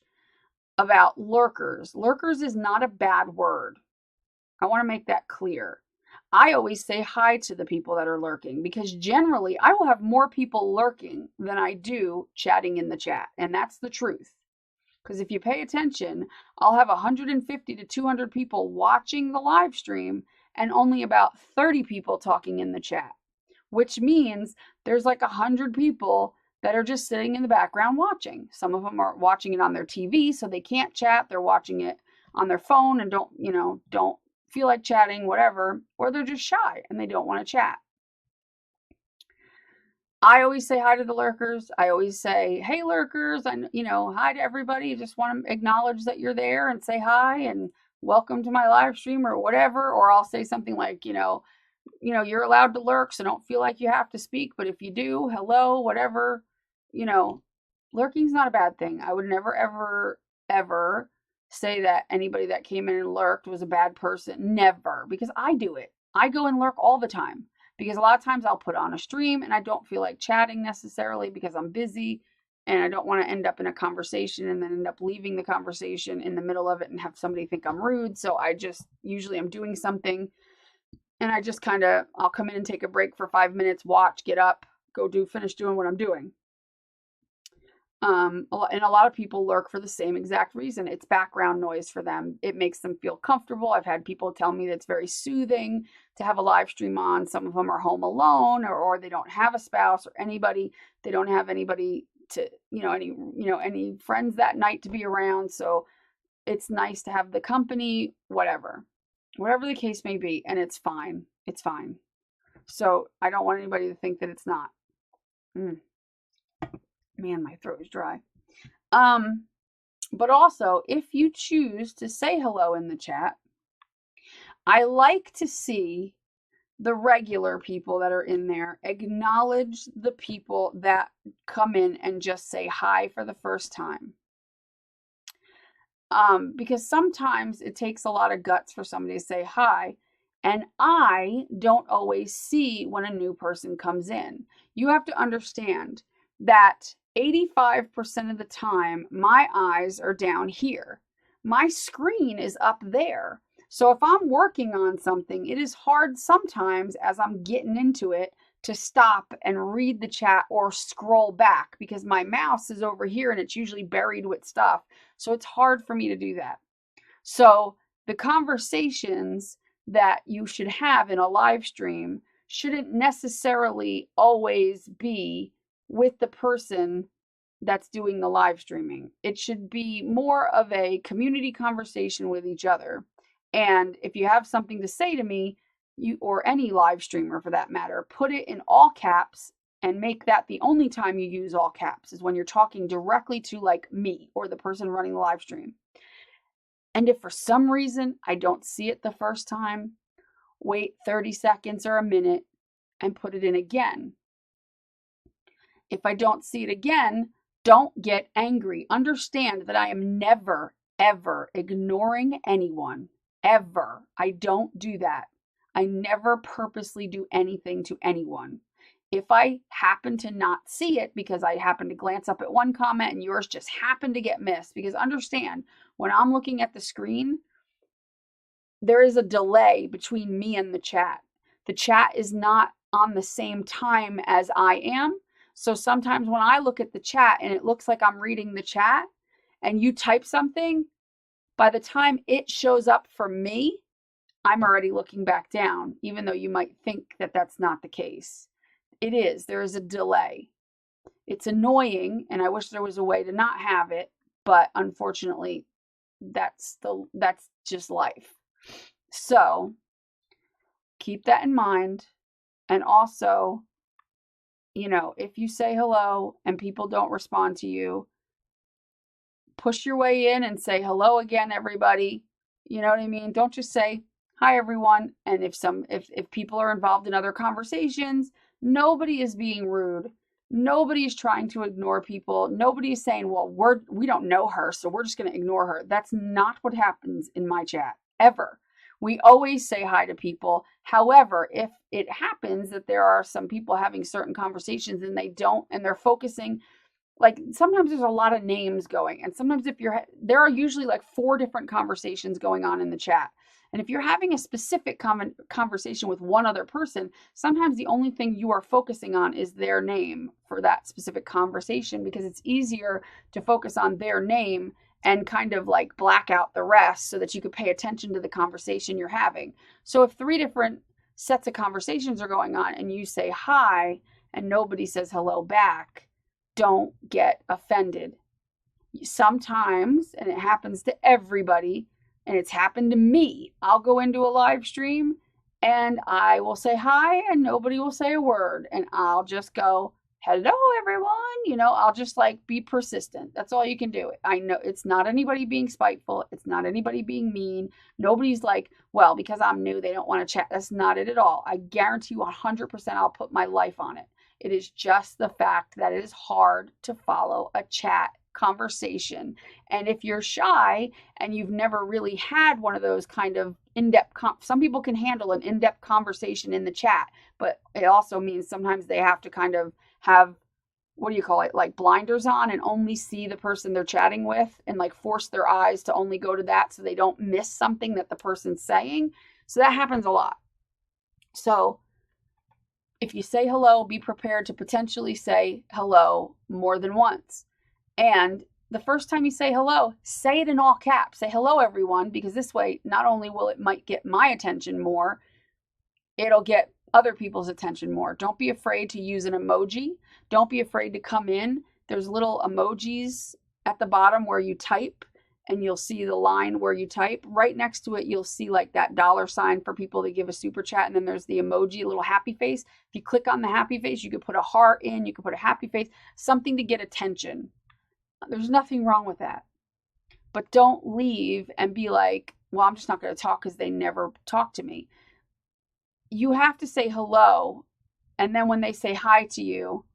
about lurkers. Lurkers is not a bad word. I want to make that clear. I always say hi to the people that are lurking, because generally I will have more people lurking than I do chatting in the chat. And that's the truth. Because if you pay attention, I'll have 150 to 200 people watching the live stream and only about 30 people talking in the chat, which means there's like 100 people that are just sitting in the background watching. Some of them are watching it on their TV, so they can't chat. They're watching it on their phone and don't feel like chatting, whatever, or they're just shy and they don't want to chat. I always say hi to the lurkers. I always say, hey, lurkers, and hi to everybody. Just want to acknowledge that you're there and say hi and welcome to my live stream or whatever. Or I'll say something like, you're allowed to lurk, so don't feel like you have to speak. But if you do, hello, whatever, lurking's not a bad thing. I would never, ever, ever say that anybody that came in and lurked was a bad person. Never, because I do it. I go and lurk all the time. Because a lot of times I'll put on a stream and I don't feel like chatting necessarily because I'm busy and I don't want to end up in a conversation and then end up leaving the conversation in the middle of it and have somebody think I'm rude. So usually I'm doing something and I just I'll come in and take a break for 5 minutes, watch, get up, finish doing what I'm doing. And a lot of people lurk for the same exact reason. It's background noise for them. It makes them feel comfortable. I've had people tell me that it's very soothing to have a live stream on. Some of them are home alone or they don't have a spouse or anybody. They don't have anybody to, any friends that night to be around. So it's nice to have the company, whatever the case may be. And it's fine. It's fine. So I don't want anybody to think that it's not. Man, my throat is dry. But also, if you choose to say hello in the chat, I like to see the regular people that are in there acknowledge the people that come in and just say hi for the first time. Because sometimes it takes a lot of guts for somebody to say hi, and I don't always see when a new person comes in. You have to understand that 85% of the time, my eyes are down here. My screen is up there. So if I'm working on something, it is hard sometimes as I'm getting into it to stop and read the chat or scroll back because my mouse is over here and it's usually buried with stuff. So it's hard for me to do that. So the conversations that you should have in a live stream shouldn't necessarily always be with the person that's doing the live streaming. It should be more of a community conversation with each other. And if you have something to say to me, you or any live streamer for that matter, put it in all caps and make that the only time you use all caps is when you're talking directly to like me or the person running the live stream. And if for some reason I don't see it the first time, wait 30 seconds or a minute and put it in again. If I don't see it again, don't get angry. Understand that I am never, ever ignoring anyone. Ever. I don't do that. I never purposely do anything to anyone. If I happen to not see it because I happen to glance up at one comment and yours just happened to get missed, because understand, when I'm looking at the screen, there is a delay between me and the chat. The chat is not on the same time as I am. So sometimes when I look at the chat and it looks like I'm reading the chat and you type something, by the time it shows up for me, I'm already looking back down, even though you might think that that's not the case. It is. There is a delay. It's annoying, and I wish there was a way to not have it, but unfortunately, that's just life. So keep that in mind. And also, if you say hello and people don't respond to you, push your way in and say hello again, everybody. You know what I mean? Don't just say hi, everyone. And if people are involved in other conversations, nobody is being rude. Nobody is trying to ignore people. Nobody is saying, well, we don't know her, so we're just going to ignore her. That's not what happens in my chat, ever. We always say hi to people. However, if it happens that there are some people having certain conversations and they're focusing, like sometimes there's a lot of names going, and sometimes there are usually like 4 different conversations going on in the chat. And if you're having a specific conversation with one other person, sometimes the only thing you are focusing on is their name for that specific conversation, because it's easier to focus on their name and kind of like black out the rest so that you could pay attention to the conversation you're having. So if 3 different sets of conversations are going on and you say hi and nobody says hello back, don't get offended. Sometimes, and it happens to everybody, and it's happened to me, I'll go into a live stream and I will say hi and nobody will say a word, and I'll just go, hello everyone, I'll just like be persistent. That's all you can do. I know it's not anybody being spiteful. It's not anybody being mean. Nobody's like, well, because I'm new, they don't want to chat. That's not it at all. I guarantee you 100% I'll put my life on it. It is just the fact that it is hard to follow a chat conversation. And if you're shy and you've never really had one of those kind of in-depth, some people can handle an in-depth conversation in the chat, but it also means sometimes they have to kind of have, what do you call it, like blinders on and only see the person they're chatting with and like force their eyes to only go to that so they don't miss something that the person's saying. So that happens a lot. So if you say hello, be prepared to potentially say hello more than once. And the first time you say hello, say it in all caps. Say hello, everyone, because this way, not only might get my attention more, it'll get other people's attention more. Don't be afraid to use an emoji. Don't be afraid to come in. There's little emojis at the bottom where you type, and you'll see the line where you type. Right next to it, you'll see like that $sign for people to give a super chat. And then there's the emoji, a little happy face. If you click on the happy face, you could put a heart in, you could put a happy face, something to get attention. There's nothing wrong with that. But don't leave and be like, well, I'm just not going to talk because they never talk to me. You have to say hello. And then when they say hi to you,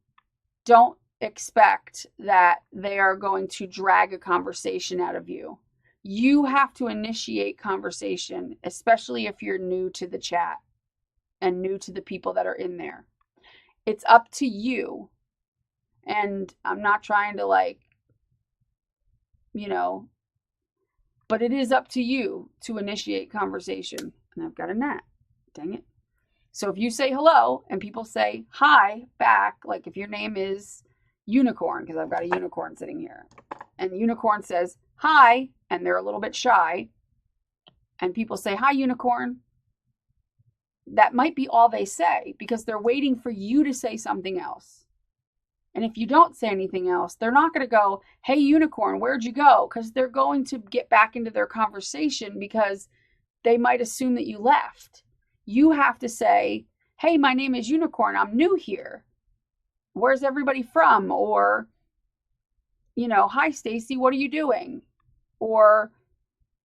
don't expect that they are going to drag a conversation out of you. You have to initiate conversation, especially if you're new to the chat and new to the people that are in there. It's up to you. And I'm not trying to but it is up to you to initiate conversation. And I've got a gnat. Dang it. So if you say hello and people say hi back, like if your name is Unicorn, because I've got a unicorn sitting here, and Unicorn says hi, and they're a little bit shy, and people say hi, Unicorn, that might be all they say because they're waiting for you to say something else. And if you don't say anything else, they're not going to go, hey, Unicorn, where'd you go? Because they're going to get back into their conversation because they might assume that you left. You have to say, hey, my name is Unicorn. I'm new here. Where's everybody from? Or, hi, Stacy, what are you doing? Or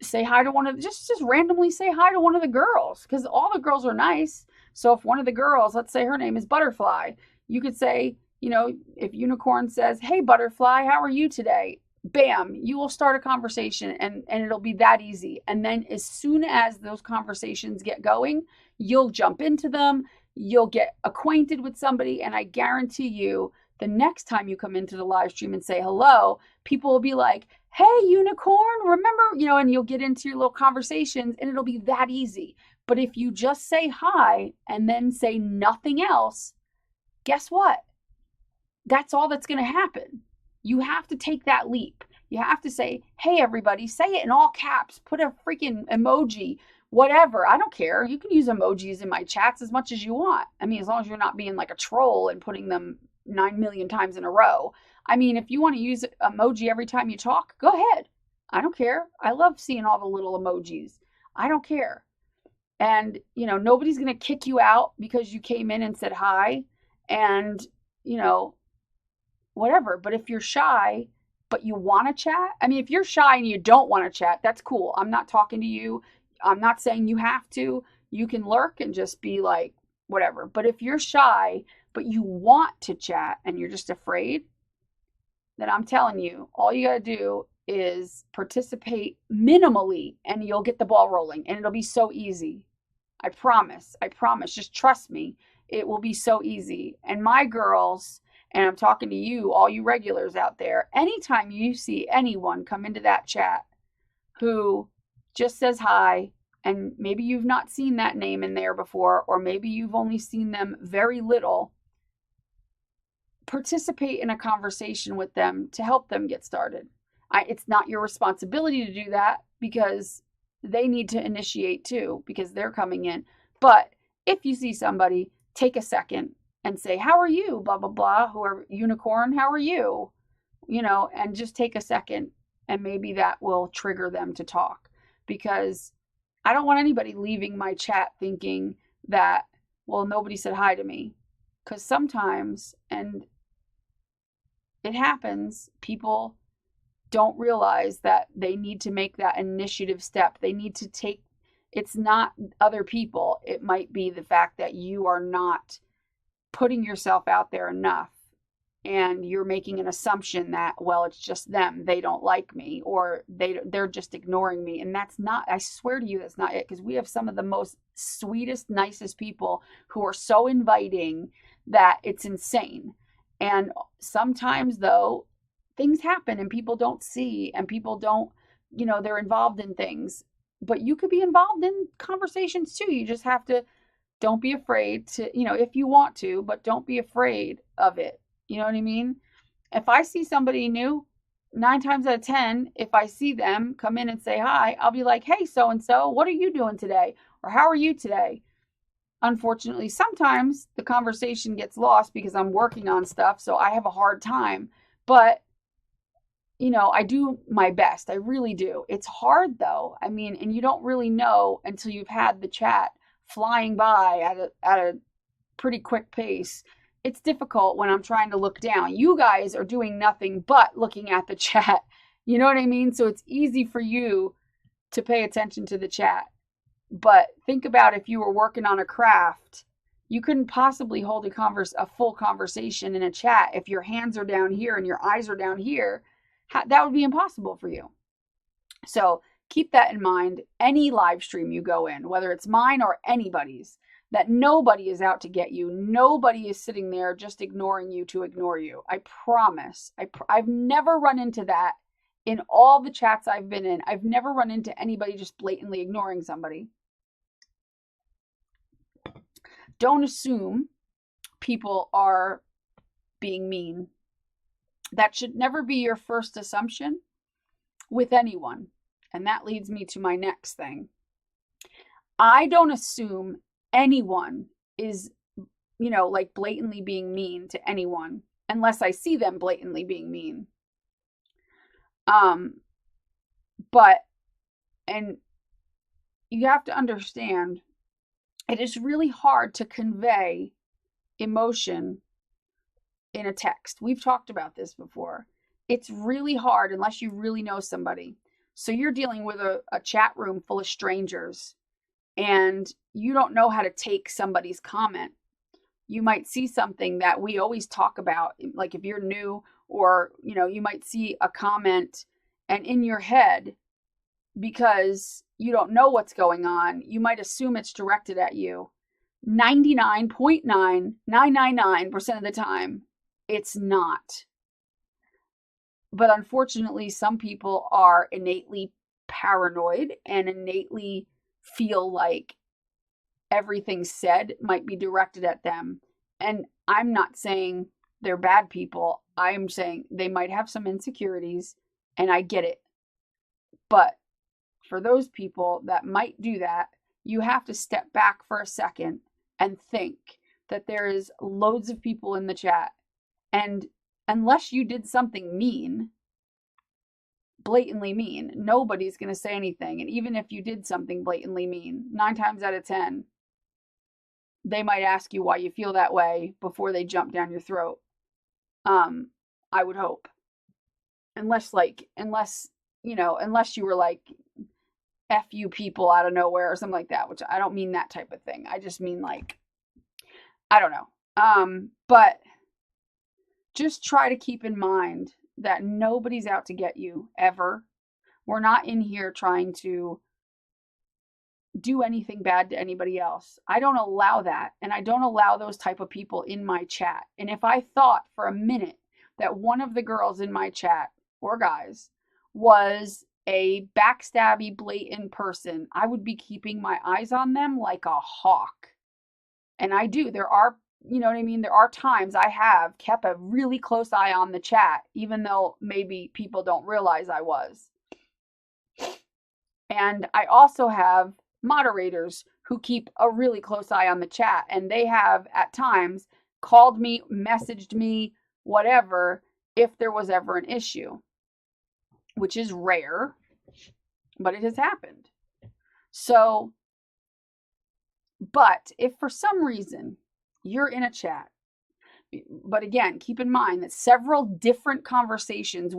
say hi to just randomly say hi to one of the girls, because all the girls are nice. So if one of the girls, let's say her name is Butterfly, you could say, if Unicorn says, hey, Butterfly, how are you today? Bam, you will start a conversation and it'll be that easy. And then as soon as those conversations get going, you'll jump into them. You'll get acquainted with somebody. And I guarantee you, the next time you come into the live stream and say hello, people will be like, hey, Unicorn, remember, and you'll get into your little conversations and it'll be that easy. But if you just say hi and then say nothing else, guess what? That's all that's going to happen. You have to take that leap. You have to say, hey, everybody, say it in all caps. Put a freaking emoji, whatever. I don't care. You can use emojis in my chats as much as you want. I mean, as long as you're not being like a troll and putting them, 9 million times in a row. I mean, if you want to use emoji every time you talk, go ahead. I don't care. I love seeing all the little emojis. I don't care. And, nobody's going to kick you out because you came in and said hi and, whatever. But if you're shy, but you want to chat, I mean, if you're shy and you don't want to chat, that's cool. I'm not talking to you. I'm not saying you have to. You can lurk and just be like, whatever. But if you're shy, but you want to chat and you're just afraid, then I'm telling you, all you got to do is participate minimally and you'll get the ball rolling and it'll be so easy. I promise. Just trust me. It will be so easy. And my girls, and I'm talking to you, all you regulars out there, anytime you see anyone come into that chat who just says hi, and maybe you've not seen that name in there before, or maybe you've only seen them very little, participate in a conversation with them to help them get started. It's not your responsibility to do that because they need to initiate too because they're coming in. But if you see somebody, take a second and say, how are you? Blah, blah, blah. Whoever, unicorn, how are you? And just take a second and maybe that will trigger them to talk because I don't want anybody leaving my chat thinking that, well, nobody said hi to me. Because sometimes, and it happens, people don't realize that they need to make that initiative step. They need to take, it's not other people. It might be the fact that you are not putting yourself out there enough and you're making an assumption that, well, it's just them. They don't like me or they're just ignoring me. And that's not, I swear to you, that's not it. Because we have some of the most sweetest, nicest people who are so inviting that it's insane. And sometimes though, things happen and people don't see and people don't, they're involved in things, but you could be involved in conversations too. You just have to, don't be afraid to, if you want to, but don't be afraid of it. You know what I mean? If I see somebody new, 9 times out of 10, if I see them come in and say hi, I'll be like, hey, so-and-so, what are you doing today? Or how are you today? Unfortunately, sometimes the conversation gets lost because I'm working on stuff, so I have a hard time. But I do my best. I really do. It's hard though. I mean, and you don't really know until you've had the chat flying by at a pretty quick pace. It's difficult when I'm trying to look down. You guys are doing nothing but looking at the chat. You know what I mean? So it's easy for you to pay attention to the chat. But think about if you were working on a craft, you couldn't possibly hold a full conversation in a chat if your hands are down here and your eyes are down here. That would be impossible for you. So keep that in mind. Any live stream you go in, whether it's mine or anybody's, that nobody is out to get you. Nobody is sitting there just ignoring you to ignore you. I promise. I've never run into that in all the chats I've been in. I've never run into anybody just blatantly ignoring somebody. Don't assume people are being mean. That should never be your first assumption with anyone. And that leads me to my next thing. I don't assume anyone is, like blatantly being mean to anyone unless I see them blatantly being mean. But you have to understand, it is really hard to convey emotion in a text. We've talked about this before. It's really hard unless you really know somebody. So you're dealing with a chat room full of strangers and you don't know how to take somebody's comment. You might see something that we always talk about, like if you're new or, you might see a comment and in your head, because you don't know what's going on, you might assume it's directed at you. 99.9999% of the time, it's not. But unfortunately, some people are innately paranoid and innately feel like everything said might be directed at them. And I'm not saying they're bad people. I'm saying they might have some insecurities, and I get it. But for those people that might do that, you have to step back for a second and think that there is loads of people in the chat And unless you did something mean, blatantly mean, nobody's going to say anything. And even if you did something blatantly mean, 9 times out of 10, they might ask you why you feel that way before they jump down your throat. I would hope. Unless you were like, F you people out of nowhere or something like that, which I don't mean that type of thing. I just mean like, I don't know. But just try to keep in mind that nobody's out to get you ever. We're not in here trying to do anything bad to anybody else. I don't allow that. And I don't allow those type of people in my chat. And if I thought for a minute that one of the girls in my chat or guys was a backstabby, blatant person, I would be keeping my eyes on them like a hawk. And I do. There are, you know what I mean? There are times I have kept a really close eye on the chat, even though maybe people don't realize I was. And I also have moderators who keep a really close eye on the chat, and they have at times called me, messaged me, whatever, if there was ever an issue, which is rare, but it has happened. So, but if for some reason you're in a chat, but again, keep in mind that several different conversations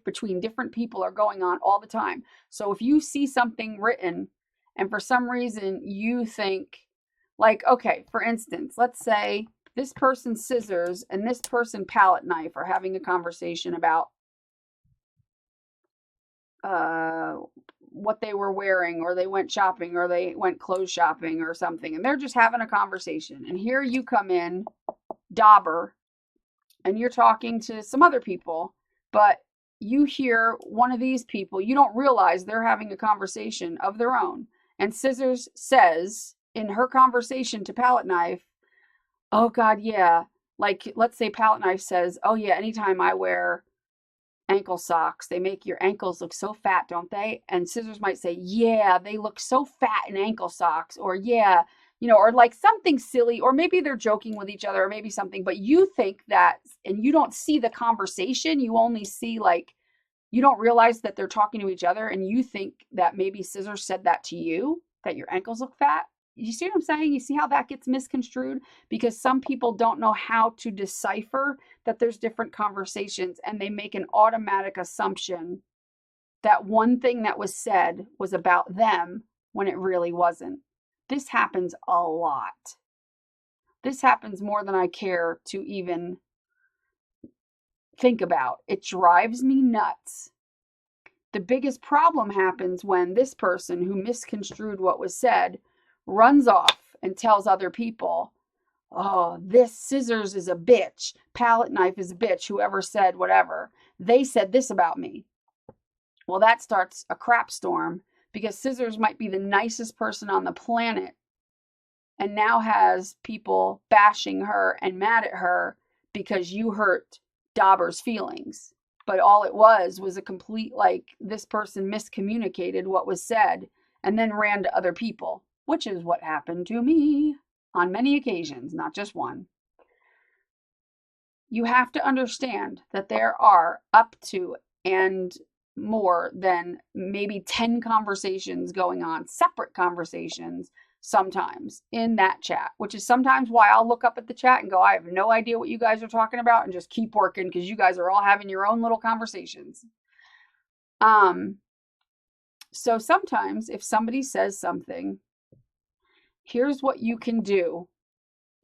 between different people are going on all the time. So if you see something written and for some reason you think, like, okay, for instance, let's say this person Scissors and this person Palette Knife are having a conversation about what they were wearing, or they went shopping, or they went clothes shopping or something, and they're just having a conversation. And here you come in, Dauber, and you're talking to some other people, but you hear one of these people, you don't realize they're having a conversation of their own. And Scissors says in her conversation to Palette Knife, oh God, yeah. Like, let's say Palette Knife says, oh yeah, anytime I wear ankle socks, they make your ankles look so fat, don't they? And Scissors might say, yeah, they look so fat in ankle socks, or yeah, or like something silly, or maybe they're joking with each other, or maybe something, but you think that, and you don't see the conversation, you only see like, you don't realize that they're talking to each other, and you think that maybe Scissors said that to you, that your ankles look fat. You see what I'm saying? You see how that gets misconstrued? Because some people don't know how to decipher that there's different conversations, and they make an automatic assumption that one thing that was said was about them when it really wasn't. This happens a lot. This happens more than I care to even think about. It drives me nuts. The biggest problem happens when this person who misconstrued what was said runs off and tells other people, oh, this Scissors is a bitch, Palette Knife is a bitch, whoever said whatever. They said this about me. Well, that starts a crap storm, because Scissors might be the nicest person on the planet and now has people bashing her and mad at her because you hurt Dauber's feelings. But all it was a complete, like, this person miscommunicated what was said and then ran to other people, which is what happened to me on many occasions, not just one. You have to understand that there are up to and more than maybe 10 conversations going on, separate conversations sometimes in that chat, which is sometimes why I'll look up at the chat and go, I have no idea what you guys are talking about, and just keep working, because you guys are all having your own little conversations. So sometimes if somebody says something, here's what you can do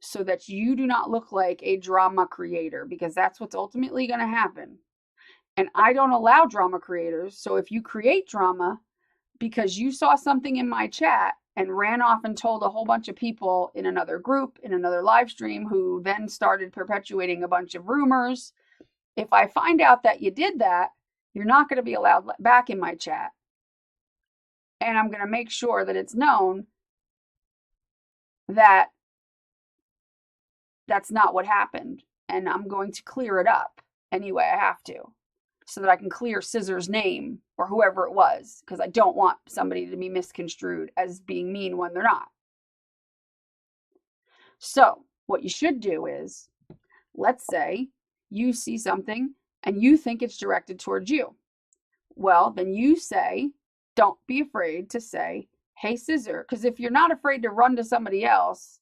so that you do not look like a drama creator, because that's what's ultimately going to happen. And I don't allow drama creators. So if you create drama because you saw something in my chat and ran off and told a whole bunch of people in another group, in another live stream, who then started perpetuating a bunch of rumors, if I find out that you did that, you're not going to be allowed back in my chat. And I'm going to make sure that it's known that that's not what happened. And I'm going to clear it up anyway. I have to, so that I can clear Scissors' name or whoever it was, because I don't want somebody to be misconstrued as being mean when they're not. So what you should do is, let's say you see something and you think it's directed towards you. Well, then you say, don't be afraid to say, hey, Scissor. Because if you're not afraid to run to somebody else,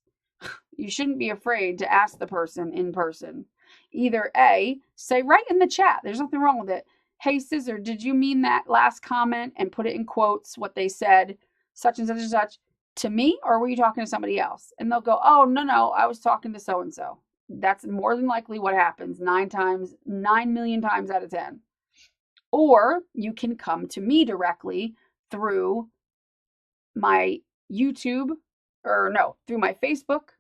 you shouldn't be afraid to ask the person in person. Either A, say right in the chat, there's nothing wrong with it. Hey, Scissor, did you mean that last comment, and put it in quotes, what they said, such and such and such, to me, or were you talking to somebody else? And they'll go, oh, no, I was talking to so-and-so. That's more than likely what happens 9 million times out of 10. Or you can come to me directly through my YouTube, through my Facebook,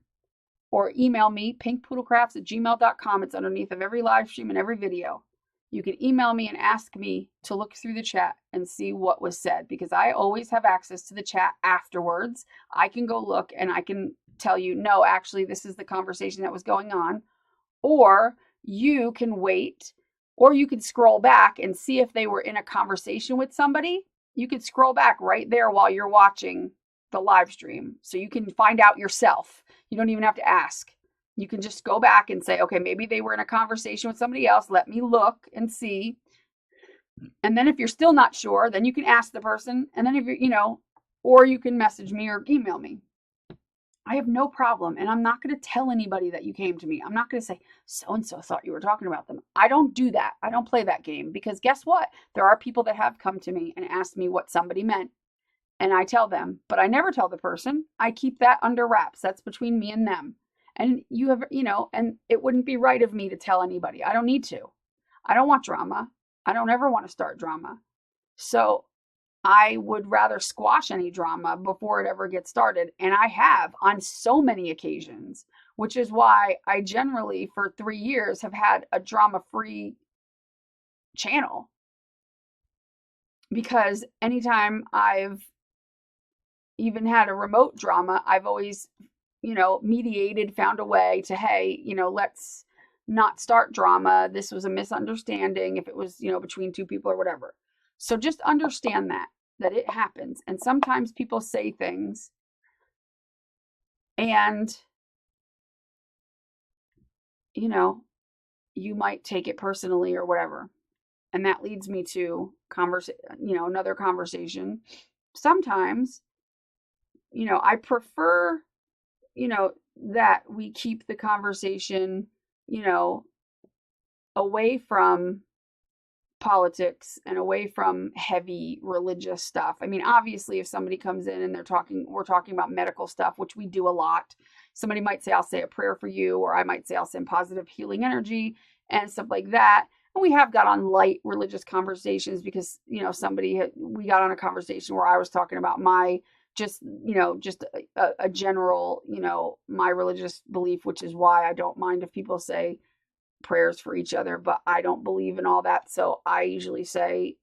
or email me, pinkpoodlecrafts@gmail.com. It's underneath of every live stream and every video. You can email me and ask me to look through the chat and see what was said, because I always have access to the chat afterwards. I can go look and I can tell you, no, actually, this is the conversation that was going on. Or you can wait, or you can scroll back and see if they were in a conversation with somebody. You can scroll back right there while you're watching the live stream, so you can find out yourself. You don't even have to ask. You can just go back and say, okay, maybe they were in a conversation with somebody else. Let me look and see. And then if you're still not sure, then you can ask the person. And then if you're, or you can message me or email me. I have no problem. And I'm not going to tell anybody that you came to me. I'm not going to say, so-and-so thought you were talking about them. I don't do that. I don't play that game, because guess what? There are people that have come to me and asked me what somebody meant. And I tell them, but I never tell the person. I keep that under wraps. That's between me and them. And you have, and it wouldn't be right of me to tell anybody. I don't need to. I don't want drama. I don't ever want to start drama. So I would rather squash any drama before it ever gets started. And I have on so many occasions, which is why I generally for 3 years have had a drama-free channel. Because anytime I've even had a remote drama, I've always, mediated, found a way to, hey, let's not start drama. This was a misunderstanding if it was, between 2 people or whatever. So just understand that it happens. And sometimes people say things and, you might take it personally or whatever. And that leads me to another conversation. Sometimes, I prefer, that we keep the conversation, away from politics and away from heavy religious stuff. I mean, obviously, if somebody comes in and we're talking about medical stuff, which we do a lot. Somebody might say, I'll say a prayer for you, or I might say, I'll send positive healing energy and stuff like that. And we have got on light religious conversations because, we got on a conversation where I was talking about my just a general, my religious belief, which is why I don't mind if people say prayers for each other, but I don't believe in all that. So I usually say,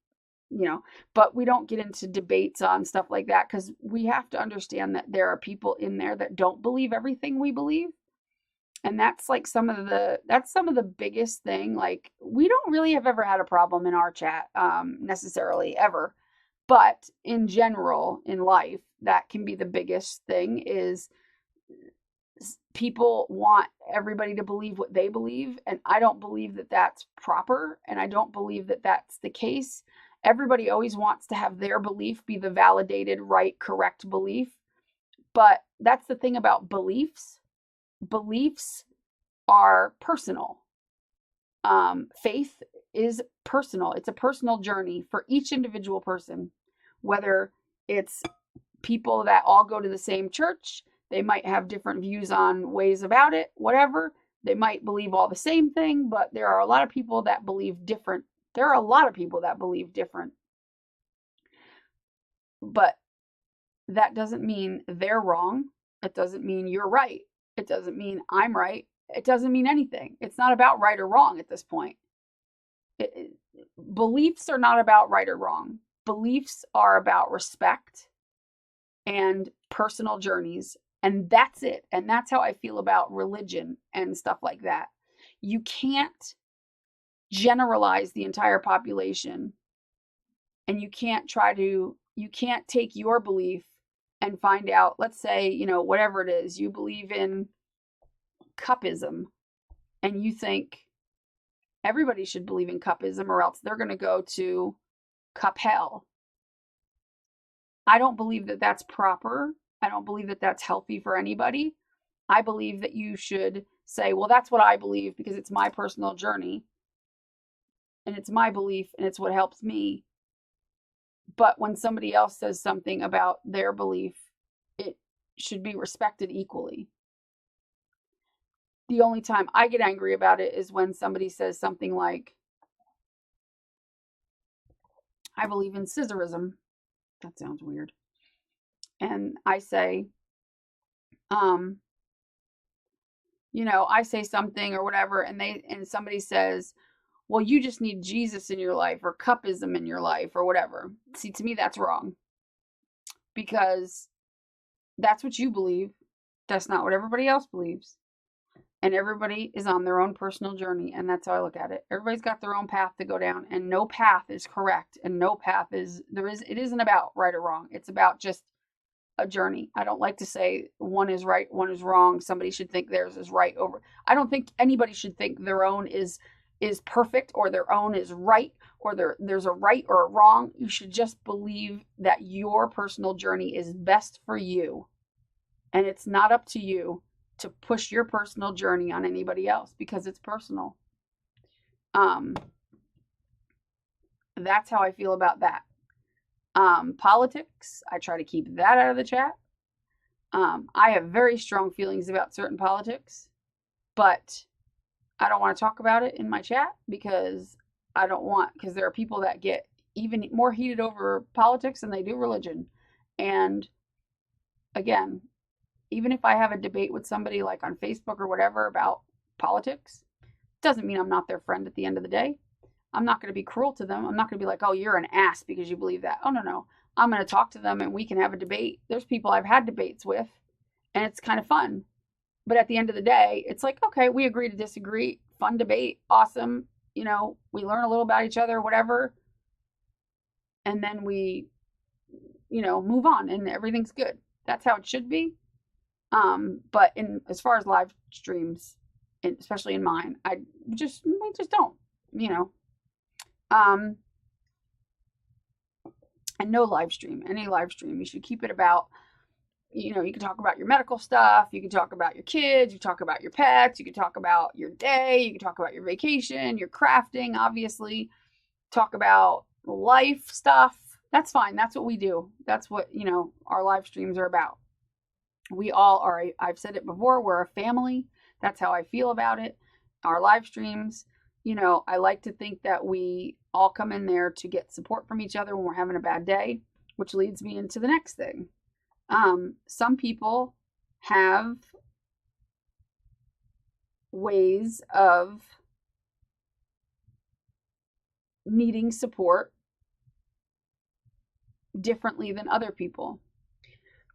but we don't get into debates on stuff like that, because we have to understand that there are people in there that don't believe everything we believe. And that's like some of the biggest thing. Like, we don't really have ever had a problem in our chat, necessarily ever. But in general, in life, that can be the biggest thing, is people want everybody to believe what they believe. And I don't believe that that's proper. And I don't believe that that's the case. Everybody always wants to have their belief be the validated, right, correct belief. But that's the thing about beliefs. Beliefs are personal. Faith is personal. It's a personal journey for each individual person, whether it's people that all go to the same church. They might have different views on ways about it, whatever. They might believe all the same thing, but there are a lot of people that believe different. But that doesn't mean they're wrong. It doesn't mean you're right. It doesn't mean I'm right. It doesn't mean anything. It's not about right or wrong at this point. Beliefs are not about right or wrong. Beliefs are about respect and personal journeys. And that's it. And that's how I feel about religion and stuff like that. You can't generalize the entire population. And you can't take your belief and find out, let's say, whatever it is, you believe in cupism, and you think Everybody should believe in cupism, or else they're going to go to cup hell. I don't believe that that's proper. I don't believe that that's healthy for anybody. I believe that you should say, well, that's what I believe because it's my personal journey and it's my belief and it's what helps me. But when somebody else says something about their belief, it should be respected equally. The only time I get angry about it is when somebody says something like, I believe in scissorism. That sounds weird. And I say, I say something or whatever, and somebody says, well, you just need Jesus in your life, or cupism in your life, or whatever. See, to me, that's wrong. Because that's what you believe. That's not what everybody else believes. And everybody is on their own personal journey, and that's how I look at it. Everybody's got their own path to go down, and no path is correct, and no path it isn't about right or wrong. It's about just a journey. I don't like to say one is right, one is wrong. Somebody should think theirs is right over. I don't think anybody should think their own is perfect, or their own is right, or there's a right or a wrong. You should just believe that your personal journey is best for you, and it's not up to you to push your personal journey on anybody else because it's personal. That's how I feel about that. Politics, I try to keep that out of the chat. I have very strong feelings about certain politics, but I don't want to talk about it in my chat because there are people that get even more heated over politics than they do religion. And again, even if I have a debate with somebody like on Facebook or whatever about politics, doesn't mean I'm not their friend at the end of the day. I'm not going to be cruel to them. I'm not going to be like, oh, you're an ass because you believe that. Oh, no. I'm going to talk to them and we can have a debate. There's people I've had debates with and it's kind of fun. But at the end of the day, it's like, okay, we agree to disagree. Fun debate. Awesome. We learn a little about each other, whatever. And then we, move on and everything's good. That's how it should be. But as far as live streams, especially in mine, we just don't, and no live stream, any live stream, you should keep it about, you can talk about your medical stuff, you can talk about your kids, you talk about your pets, you can talk about your day, you can talk about your vacation, your crafting, obviously, talk about life stuff. That's fine. That's what we do. That's what, our live streams are about. We all are, I've said it before, we're a family. That's how I feel about it. Our live streams, I like to think that we all come in there to get support from each other when we're having a bad day, which leads me into the next thing. Some people have ways of needing support differently than other people.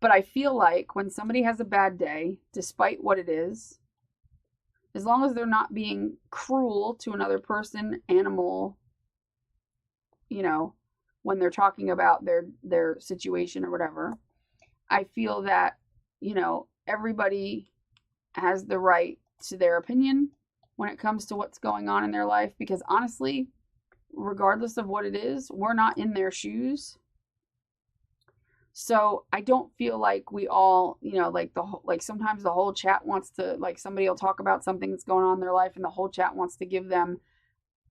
But I feel like when somebody has a bad day, despite what it is, as long as they're not being cruel to another person, animal, when they're talking about their situation or whatever, I feel that, everybody has the right to their opinion when it comes to what's going on in their life. Because honestly, regardless of what it is, we're not in their shoes. So I don't feel like we all, sometimes the whole chat wants to, somebody will talk about something that's going on in their life and the whole chat wants to give them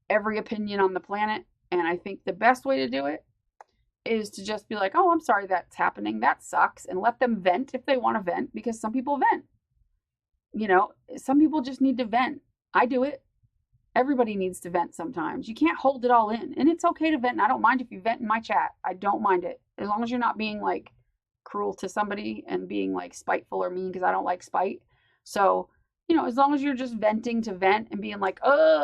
every opinion on the planet. And I think the best way to do it is to just be like, oh, I'm sorry that's happening. That sucks. And let them vent if they want to vent, because some people vent. Some people just need to vent. I do it. Everybody needs to vent sometimes. You can't hold it all in. And it's okay to vent. And I don't mind if you vent in my chat. I don't mind it. As long as you're not being cruel to somebody and being spiteful or mean, because I don't like spite. So, as long as you're just venting to vent and being like, I'm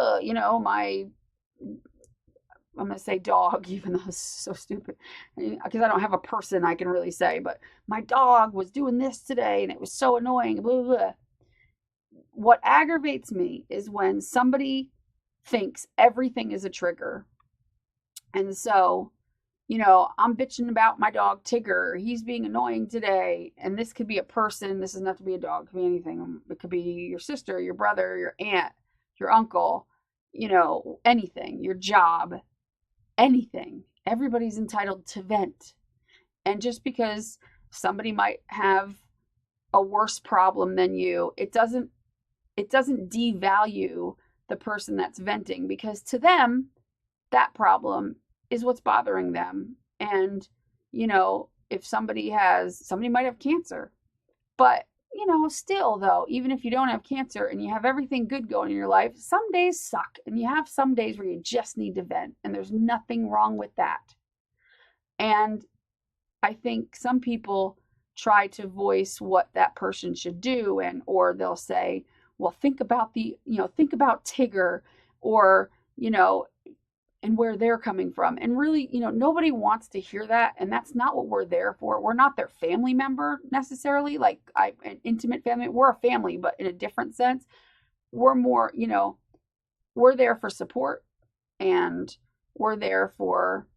going to say dog, even though it's so stupid, because I don't have a person I can really say, but my dog was doing this today and it was so annoying, blah, blah, blah. What aggravates me is when somebody thinks everything is a trigger. And so, I'm bitching about my dog Tigger. He's being annoying today. And this could be a person. This doesn't have to be a dog. It could be anything. It could be your sister, your brother, your aunt, your uncle. anything, your job, anything. Everybody's entitled to vent. And just because somebody might have a worse problem than you, it doesn't devalue the person that's venting, because to them, that problem is what's bothering them. And, if somebody might have cancer, but, still though, even if you don't have cancer and you have everything good going in your life, some days suck, and you have some days where you just need to vent, and there's nothing wrong with that. And I think some people try to voice what that person should do, or they'll say, well, think about Tigger, or, and where they're coming from. And really, nobody wants to hear that. And that's not what we're there for. We're not their family member necessarily, like an intimate family. We're a family, but in a different sense. We're more, we're there for support, and we're there for,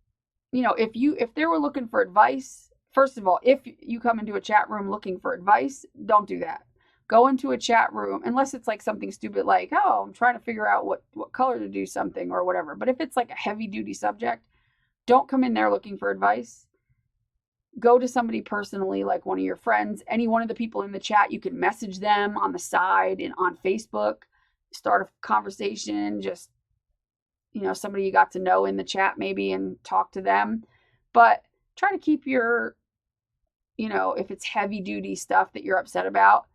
if they were looking for advice, first of all, if you come into a chat room looking for advice, don't do that. Go into a chat room, unless it's like something stupid like, oh, I'm trying to figure out what color to do something or whatever. But if it's like a heavy duty subject, don't come in there looking for advice. Go to somebody personally, like one of your friends, any one of the people in the chat. You can message them on the side and on Facebook, start a conversation, just, somebody you got to know in the chat maybe, and talk to them. But try to keep your, if it's heavy duty stuff that you're upset about,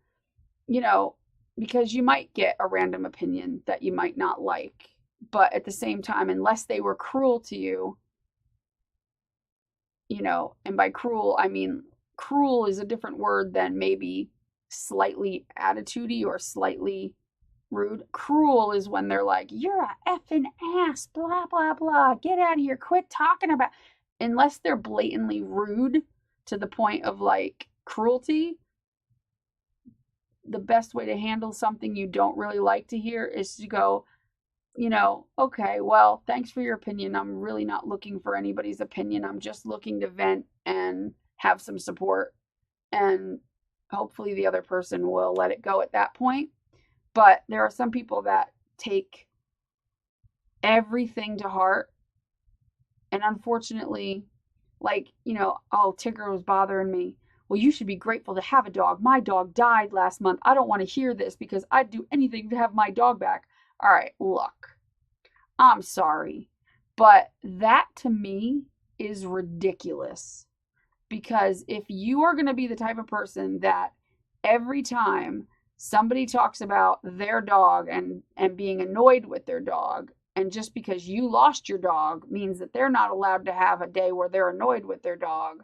because you might get a random opinion that you might not like. But at the same time, unless they were cruel to you, and by cruel, I mean, cruel is a different word than maybe slightly attitudey or slightly rude. Cruel is when they're like, you're a effing ass, blah, blah, blah, get out of here, quit talking about. Unless they're blatantly rude to the point of like cruelty, the best way to handle something you don't really like to hear is to go, okay, well, thanks for your opinion. I'm really not looking for anybody's opinion. I'm just looking to vent and have some support. And hopefully the other person will let it go at that point. But there are some people that take everything to heart. And unfortunately, like, oh, Tigger was bothering me. Well, you should be grateful to have a dog. My dog died last month. I don't want to hear this because I'd do anything to have my dog back. All right, look, I'm sorry, but that to me is ridiculous. Because if you are going to be the type of person that every time somebody talks about their dog and being annoyed with their dog, and just because you lost your dog means that they're not allowed to have a day where they're annoyed with their dog,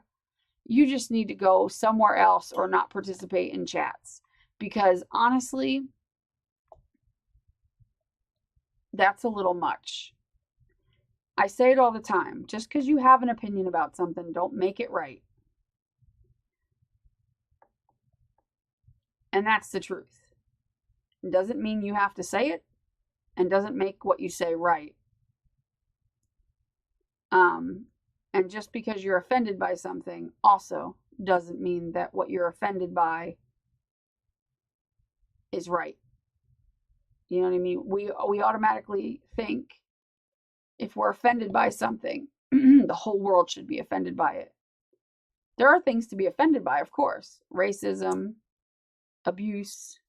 you just need to go somewhere else or not participate in chats. Because honestly, that's a little much. I say it all the time. Just because you have an opinion about something, don't make it right. And that's the truth. It doesn't mean you have to say it, and doesn't make what you say right. And just because you're offended by something also doesn't mean that what you're offended by is right. You know what I mean? We automatically think if we're offended by something, the whole world should be offended by it. There are things to be offended by, of course. Racism, abuse,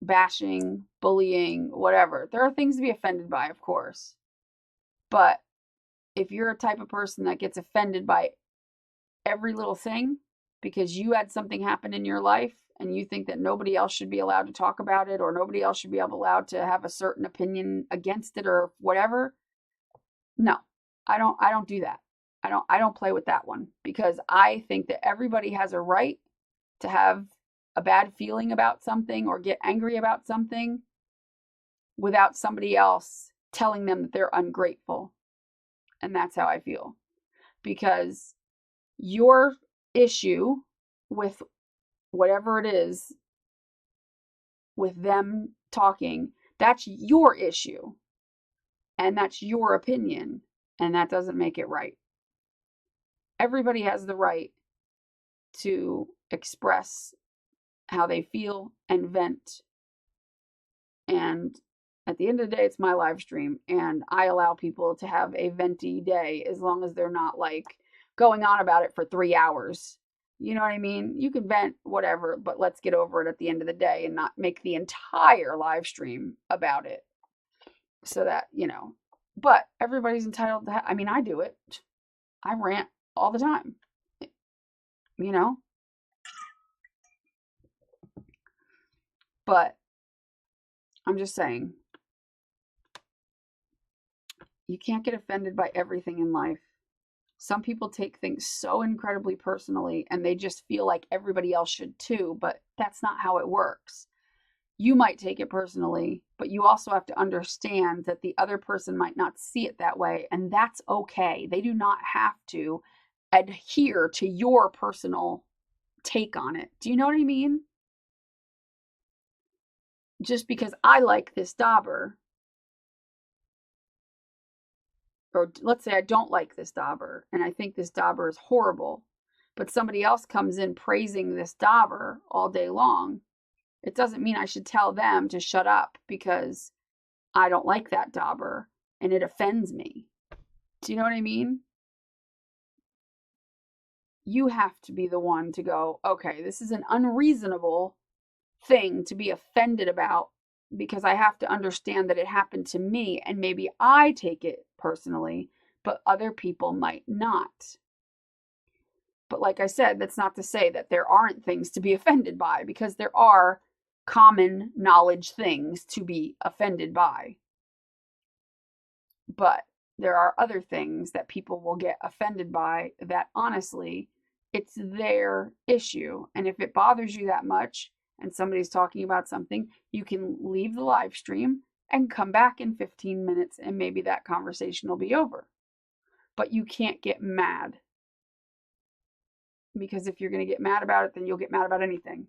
bashing, bullying, whatever. There are things to be offended by, of course. But if you're a type of person that gets offended by every little thing because you had something happen in your life and you think that nobody else should be allowed to talk about it, or nobody else should be allowed to have a certain opinion against it or whatever, no, I don't do that. I don't play with that one, because I think that everybody has a right to have a bad feeling about something or get angry about something without somebody else telling them that they're ungrateful. And that's how I feel. Because your issue with whatever it is, with them talking, that's your issue. And that's your opinion. And that doesn't make it right. Everybody has the right to express how they feel and vent And at the end of the day, it's my live stream, and I allow people to have a venti day as long as they're not like going on about it for 3 hours. You know what I mean? You can vent, whatever, but let's get over it at the end of the day and not make the entire live stream about it. So that, but everybody's entitled to, I mean, I do it. I rant all the time, you know? But I'm just saying, you can't get offended by everything in life. Some people take things so incredibly personally and they just feel like everybody else should too, but that's not how it works. You might take it personally, but you also have to understand that the other person might not see it that way, and that's okay. They do not have to adhere to your personal take on it. Do you know what I mean? Just because I like this dauber, or let's say I don't like this dauber and I think this dauber is horrible, but somebody else comes in praising this dauber all day long, it doesn't mean I should tell them to shut up because I don't like that dauber and it offends me. Do you know what I mean? You have to be the one to go, okay, this is an unreasonable thing to be offended about, because I have to understand that it happened to me and maybe I take it personally, but other people might not. But like I said, that's not to say that there aren't things to be offended by, because there are common knowledge things to be offended by. But there are other things that people will get offended by that honestly, it's their issue. And if it bothers you that much, and somebody's talking about something, you can leave the live stream and come back in 15 minutes and maybe that conversation will be over. But you can't get mad, because if you're going to get mad about it, then you'll get mad about anything,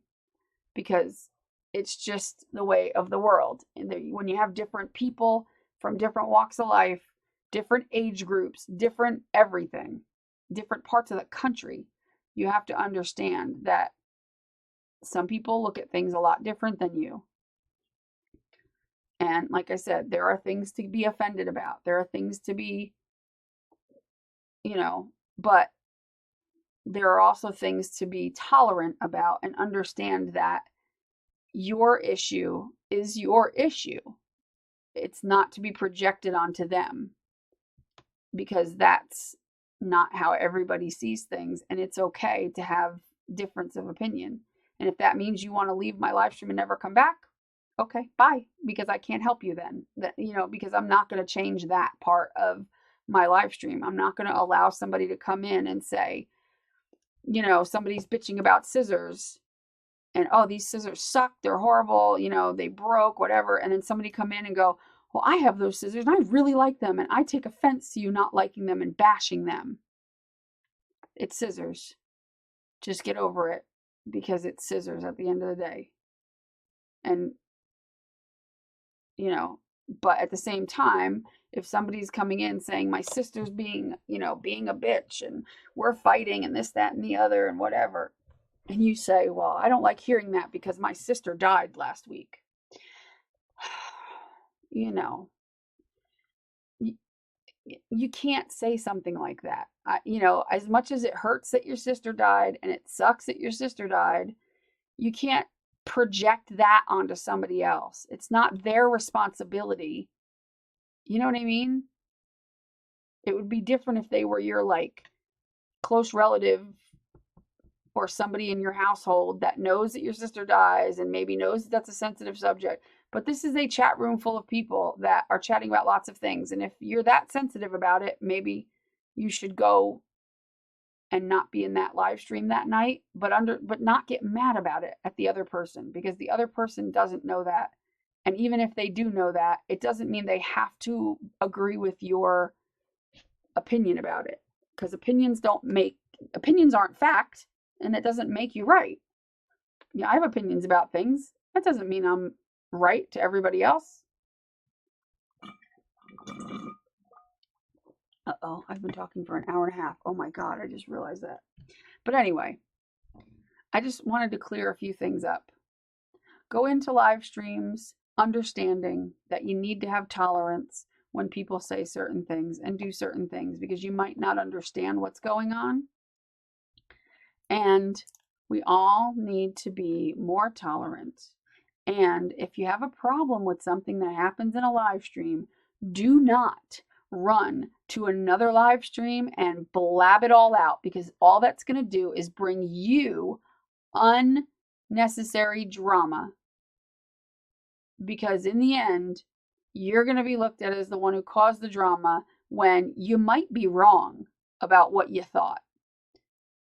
because it's just the way of the world. And when you have different people from different walks of life, different age groups, different everything, different parts of the country, you have to understand that some people look at things a lot different than you. And like I said, there are things to be offended about. There are things to be, but there are also things to be tolerant about and understand that your issue is your issue. It's not to be projected onto them, because that's not how everybody sees things. And it's okay to have difference of opinion. And if that means you want to leave my live stream and never come back, okay, bye, because I can't help you then. Because I'm not going to change that part of my live stream. I'm not going to allow somebody to come in and say, somebody's bitching about scissors and, oh, these scissors suck, they're horrible, they broke, whatever. And then somebody come in and go, well, I have those scissors and I really like them, and I take offense to you not liking them and bashing them. It's scissors. Just get over it, because it's scissors at the end of the day. And, but at the same time, if somebody's coming in saying my sister's being a bitch and we're fighting and this, that, and the other and whatever, and you say, well, I don't like hearing that because my sister died last week. You can't say something like that. As much as it hurts that your sister died and it sucks that your sister died, you can't project that onto somebody else. It's not their responsibility. You know what I mean? It would be different if they were your close relative or somebody in your household that knows that your sister dies and maybe knows that that's a sensitive subject. But this is a chat room full of people that are chatting about lots of things. And if you're that sensitive about it, maybe you should go and not be in that live stream that night, but not get mad about it at the other person, because the other person doesn't know that. And even if they do know that, it doesn't mean they have to agree with your opinion about it, because opinions aren't fact, and it doesn't make you right. I have opinions about things. That doesn't mean I'm right to everybody else. Uh-oh, I've been talking for an hour and a half. Oh my God, I just realized that. But anyway, I just wanted to clear a few things up. Go into live streams understanding that you need to have tolerance when people say certain things and do certain things because you might not understand what's going on. And we all need to be more tolerant. And if you have a problem with something that happens in a live stream, do not run to another live stream and blab it all out, because all that's going to do is bring you unnecessary drama. Because in the end, you're going to be looked at as the one who caused the drama when you might be wrong about what you thought.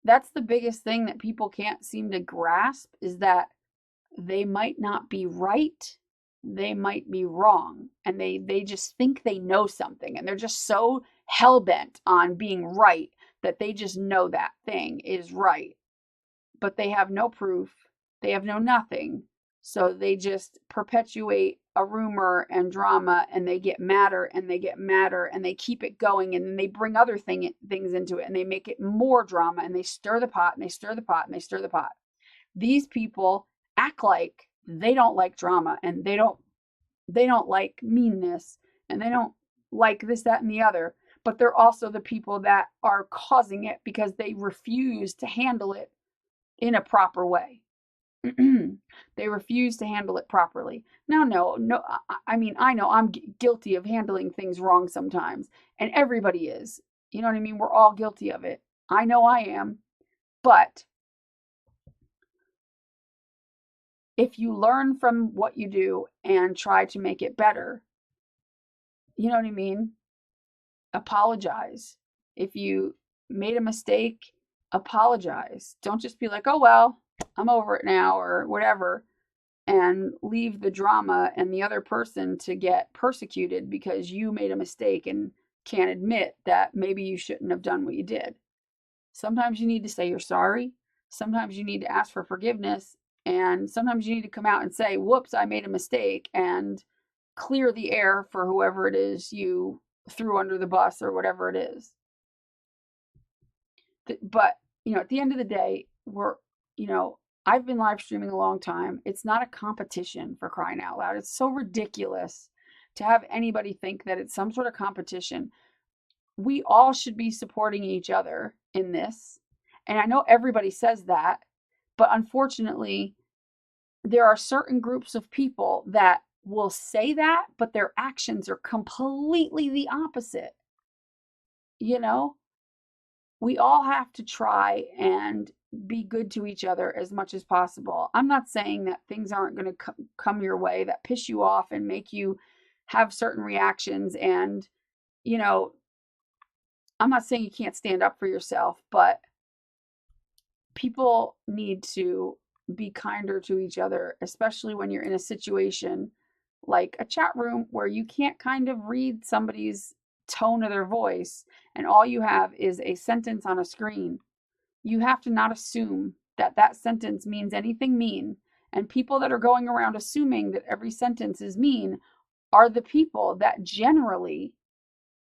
That's the biggest thing that people can't seem to grasp, is that they might not be right, they might be wrong, and they just think they know something, and they're just so hell-bent on being right that they just know that thing is right, but they have no proof, they have no nothing, so they just perpetuate a rumor and drama, and they get madder and they get madder, and they keep it going, and then they bring other things into it, and they make it more drama, and they stir the pot, and they stir the pot, and they stir the pot. These people act like they don't like drama, and they don't like meanness, and they don't like this, that, and the other, but they're also the people that are causing it because they refuse to handle it in a proper way. They refuse to handle it properly. Now, no, I mean, I know I'm guilty of handling things wrong sometimes, and everybody is. You know what I mean? We're all guilty of it. I know I am. But if you learn from what you do and try to make it better, you know what I mean? Apologize. If you made a mistake, apologize. Don't just be like, oh, well, I'm over it now, or whatever, and leave the drama and the other person to get persecuted because you made a mistake and can't admit that maybe you shouldn't have done what you did. Sometimes you need to say you're sorry. Sometimes you need to ask for forgiveness. And sometimes you need to come out and say, whoops, I made a mistake, and clear the air for whoever it is you threw under the bus or whatever it is. But, at the end of the day, I've been live streaming a long time. It's not a competition, for crying out loud. It's so ridiculous to have anybody think that it's some sort of competition. We all should be supporting each other in this. And I know everybody says that, but unfortunately, there are certain groups of people that will say that, but their actions are completely the opposite. We all have to try and be good to each other as much as possible. I'm not saying that things aren't going to come your way that piss you off and make you have certain reactions. And, I'm not saying you can't stand up for yourself, but people need to be kinder to each other, especially when you're in a situation like a chat room where you can't kind of read somebody's tone of their voice, and all you have is a sentence on a screen. You have to not assume that that sentence means anything mean. And people that are going around assuming that every sentence is mean are the people that generally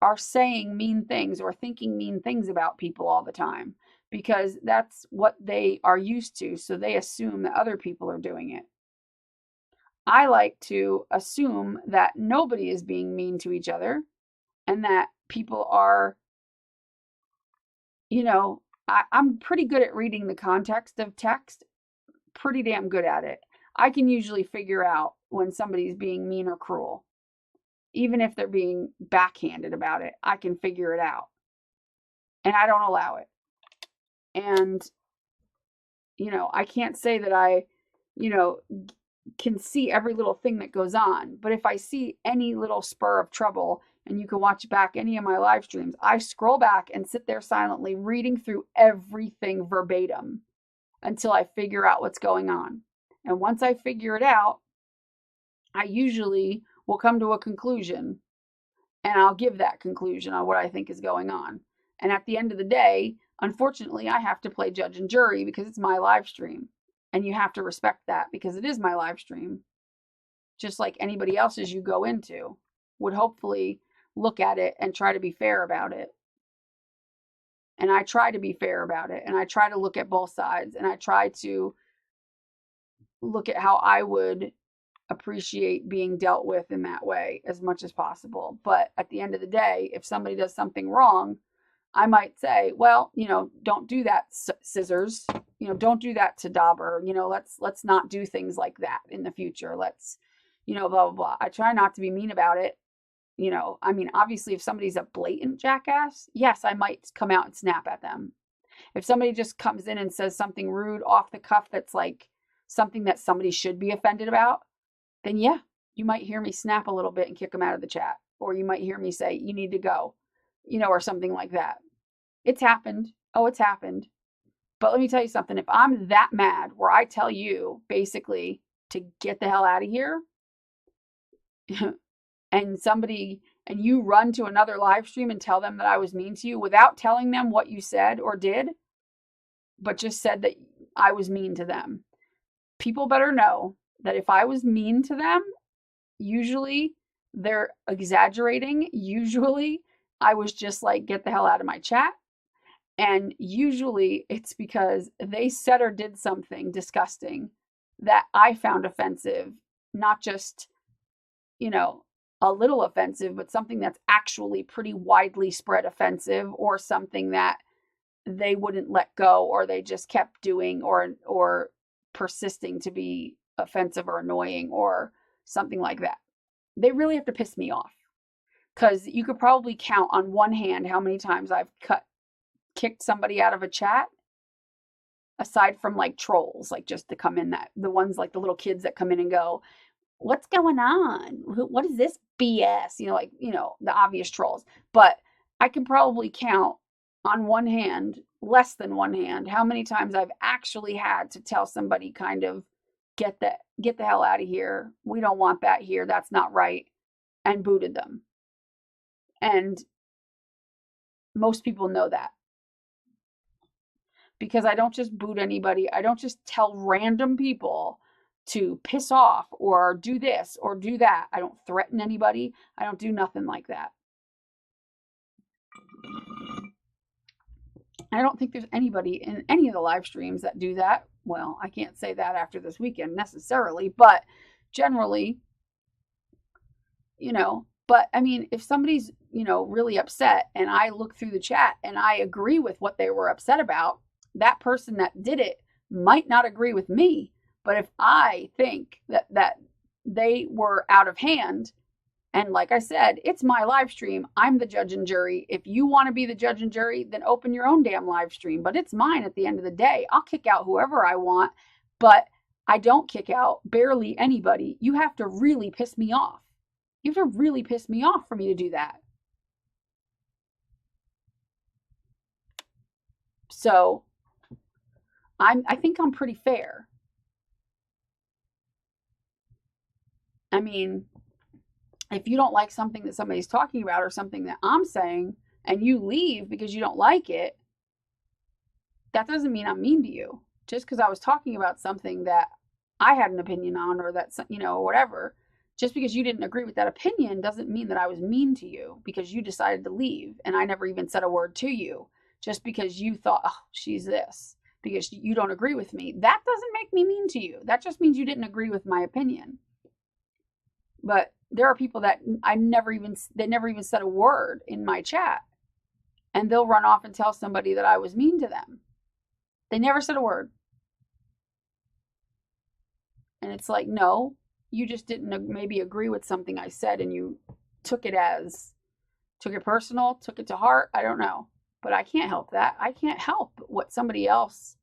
are saying mean things or thinking mean things about people all the time, because that's what they are used to. So they assume that other people are doing it. I like to assume that nobody is being mean to each other, and that people are, I'm pretty good at reading the context of text, pretty damn good at it. I can usually figure out when somebody's being mean or cruel. Even if they're being backhanded about it, I can figure it out. And I don't allow it. And, I can't say that I, can see every little thing that goes on. But if I see any little spur of trouble, and you can watch back any of my live streams, I scroll back and sit there silently reading through everything verbatim until I figure out what's going on. And once I figure it out, I usually will come to a conclusion, and I'll give that conclusion on what I think is going on. And at the end of the day, unfortunately, I have to play judge and jury because it's my live stream. And you have to respect that because it is my live stream. Just like anybody else's you go into would hopefully look at it and try to be fair about it. And I try to be fair about it. And I try to look at both sides. And I try to look at how I would appreciate being dealt with in that way as much as possible. But at the end of the day, if somebody does something wrong, I might say, well, don't do that, scissors. Don't do that to Dauber. Let's not do things like that in the future. Let's, blah, blah, blah. I try not to be mean about it. Obviously, if somebody's a blatant jackass, yes, I might come out and snap at them. If somebody just comes in and says something rude off the cuff that's like something that somebody should be offended about, then yeah, you might hear me snap a little bit and kick them out of the chat. Or you might hear me say, you need to go, or something like that. It's happened. Oh, it's happened. But let me tell you something. If I'm that mad where I tell you basically to get the hell out of here and you run to another live stream and tell them that I was mean to you without telling them what you said or did, but just said that I was mean to them, people better know that if I was mean to them, usually they're exaggerating. Usually I was just like, get the hell out of my chat. And usually it's because they said or did something disgusting that I found offensive, not just, a little offensive, but something that's actually pretty widely spread offensive, or something that they wouldn't let go, or they just kept doing, or persisting to be offensive or annoying or something like that. They really have to piss me off, because you could probably count on one hand how many times I've kicked somebody out of a chat, aside from like trolls, like just to come in, that the ones like the little kids that come in and go, what's going on? What is this BS? The obvious trolls. But I can probably count on one hand, less than one hand, how many times I've actually had to tell somebody kind of, get the hell out of here. We don't want that here. That's not right. And booted them. And most people know that. Because I don't just boot anybody. I don't just tell random people to piss off or do this or do that. I don't threaten anybody. I don't do nothing like that. I don't think there's anybody in any of the live streams that do that. Well, I can't say that after this weekend necessarily, but generally, but if somebody's, really upset and I look through the chat and I agree with what they were upset about, that person that did it might not agree with me. But if I think that they were out of hand, and like I said, it's my live stream. I'm the judge and jury. If you want to be the judge and jury, then open your own damn live stream. But it's mine at the end of the day. I'll kick out whoever I want, but I don't kick out barely anybody. You have to really piss me off. You have to really piss me off for me to do that. So I think I'm pretty fair. If you don't like something that somebody's talking about or something that I'm saying and you leave because you don't like it, that doesn't mean I'm mean to you. Just because I was talking about something that I had an opinion on, or that, whatever, just because you didn't agree with that opinion doesn't mean that I was mean to you because you decided to leave and I never even said a word to you. Just because you thought, oh, she's this, because you don't agree with me. That doesn't make me mean to you. That just means you didn't agree with my opinion. But there are people that they never even said a word in my chat, and they'll run off and tell somebody that I was mean to them. They never said a word. And it's like, no, you just didn't maybe agree with something I said, and you took it personal, took it to heart. I don't know. But I can't help that. I can't help what somebody else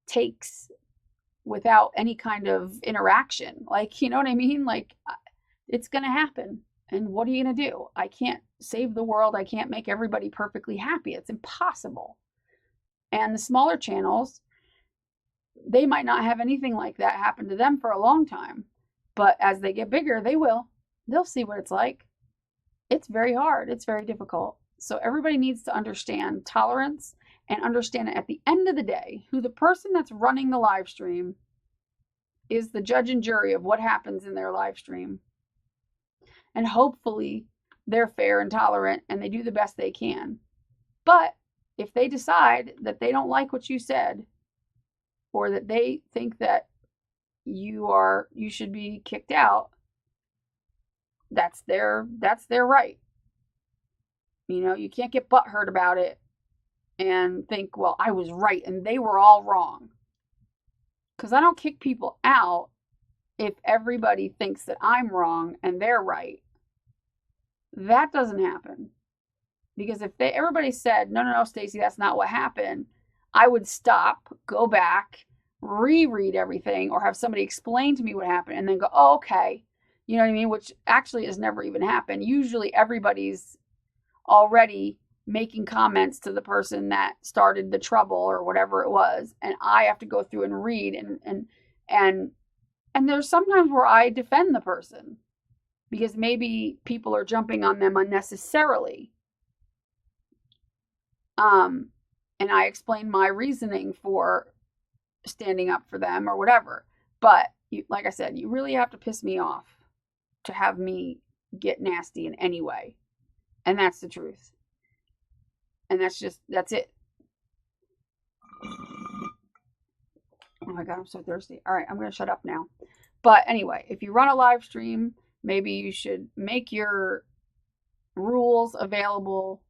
takes without any kind of interaction. Like, you know what I mean? Like, it's going to happen. And what are you going to do? I can't save the world. I can't make everybody perfectly happy. It's impossible. And the smaller channels, they might not have anything like that happen to them for a long time. But as they get bigger, they will. They'll see what it's like. It's very hard. It's very difficult. So everybody needs to understand tolerance and understand that at the end of the day, who the person that's running the live stream is the judge and jury of what happens in their live stream. And hopefully they're fair and tolerant and they do the best they can. But if they decide that they don't like what you said, or that they think that you should be kicked out. That's their right. You know, you can't get butthurt about it and think, well, I was right and they were all wrong. Because I don't kick people out if everybody thinks that I'm wrong and they're right. That doesn't happen. Because if everybody said, no, Stacy, that's not what happened, I would stop, go back, reread everything, or have somebody explain to me what happened, and then go, oh, okay. You know what I mean? Which actually has never even happened. Usually everybody's already making comments to the person that started the trouble or whatever it was, and I have to go through and read and there's sometimes where I defend the person because maybe people are jumping on them unnecessarily. And I explain my reasoning for standing up for them or whatever. But like I said, you really have to piss me off to have me get nasty in any way. And that's the truth. And that's it. Oh my God, I'm so thirsty. All right, I'm going to shut up now. But anyway, if you run a live stream, maybe you should make your rules available,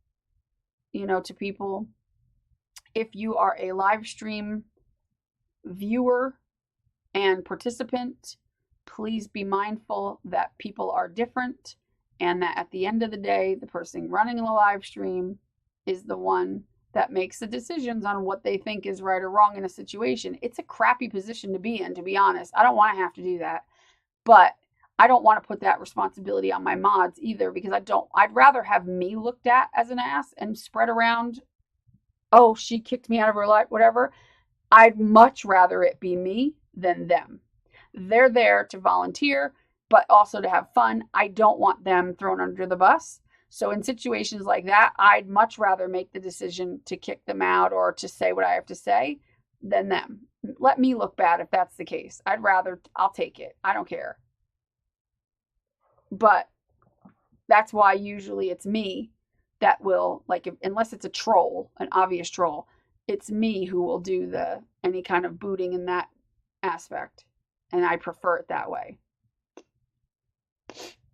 you know, to people. If you are a live stream viewer and participant, please be mindful that people are different and that at the end of the day, the person running the live stream is the one that makes the decisions on what they think is right or wrong in a situation. It's a crappy position to be in, to be honest. I don't want to have to do that. But I don't want to put that responsibility on my mods either because I'd rather have me looked at as an ass and spread around, oh, she kicked me out of her life, whatever. I'd much rather it be me than them. They're there to volunteer, but also to have fun. I don't want them thrown under the bus. So in situations like that, I'd much rather make the decision to kick them out or to say what I have to say than them. Let me look bad if that's the case. I'll take it. I don't care. But that's why usually it's me that will, like, unless it's a troll, an obvious troll, it's me who will do any kind of booting in that aspect. And I prefer it that way.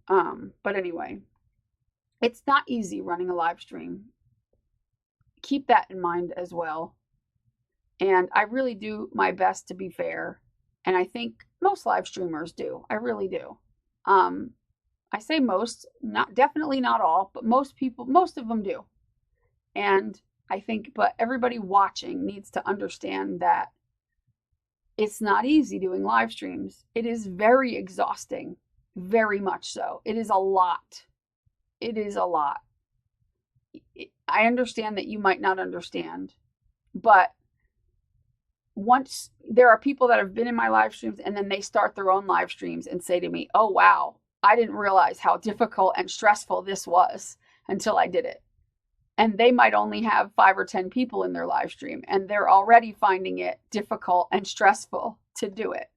But anyway, it's not easy running a live stream. Keep that in mind as well. And I really do my best to be fair. And I think most live streamers do. I really do. I say most, definitely not all, but most of them do. And I think, but everybody watching needs to understand that it's not easy doing live streams. It is very exhausting, very much so. It is a lot. It is a lot. I understand that you might not understand, but once there are people that have been in my live streams and then they start their own live streams and say to me, oh, wow, I didn't realize how difficult and stressful this was until I did it. And they might only have 5 or 10 people in their live stream and they're already finding it difficult and stressful to do it.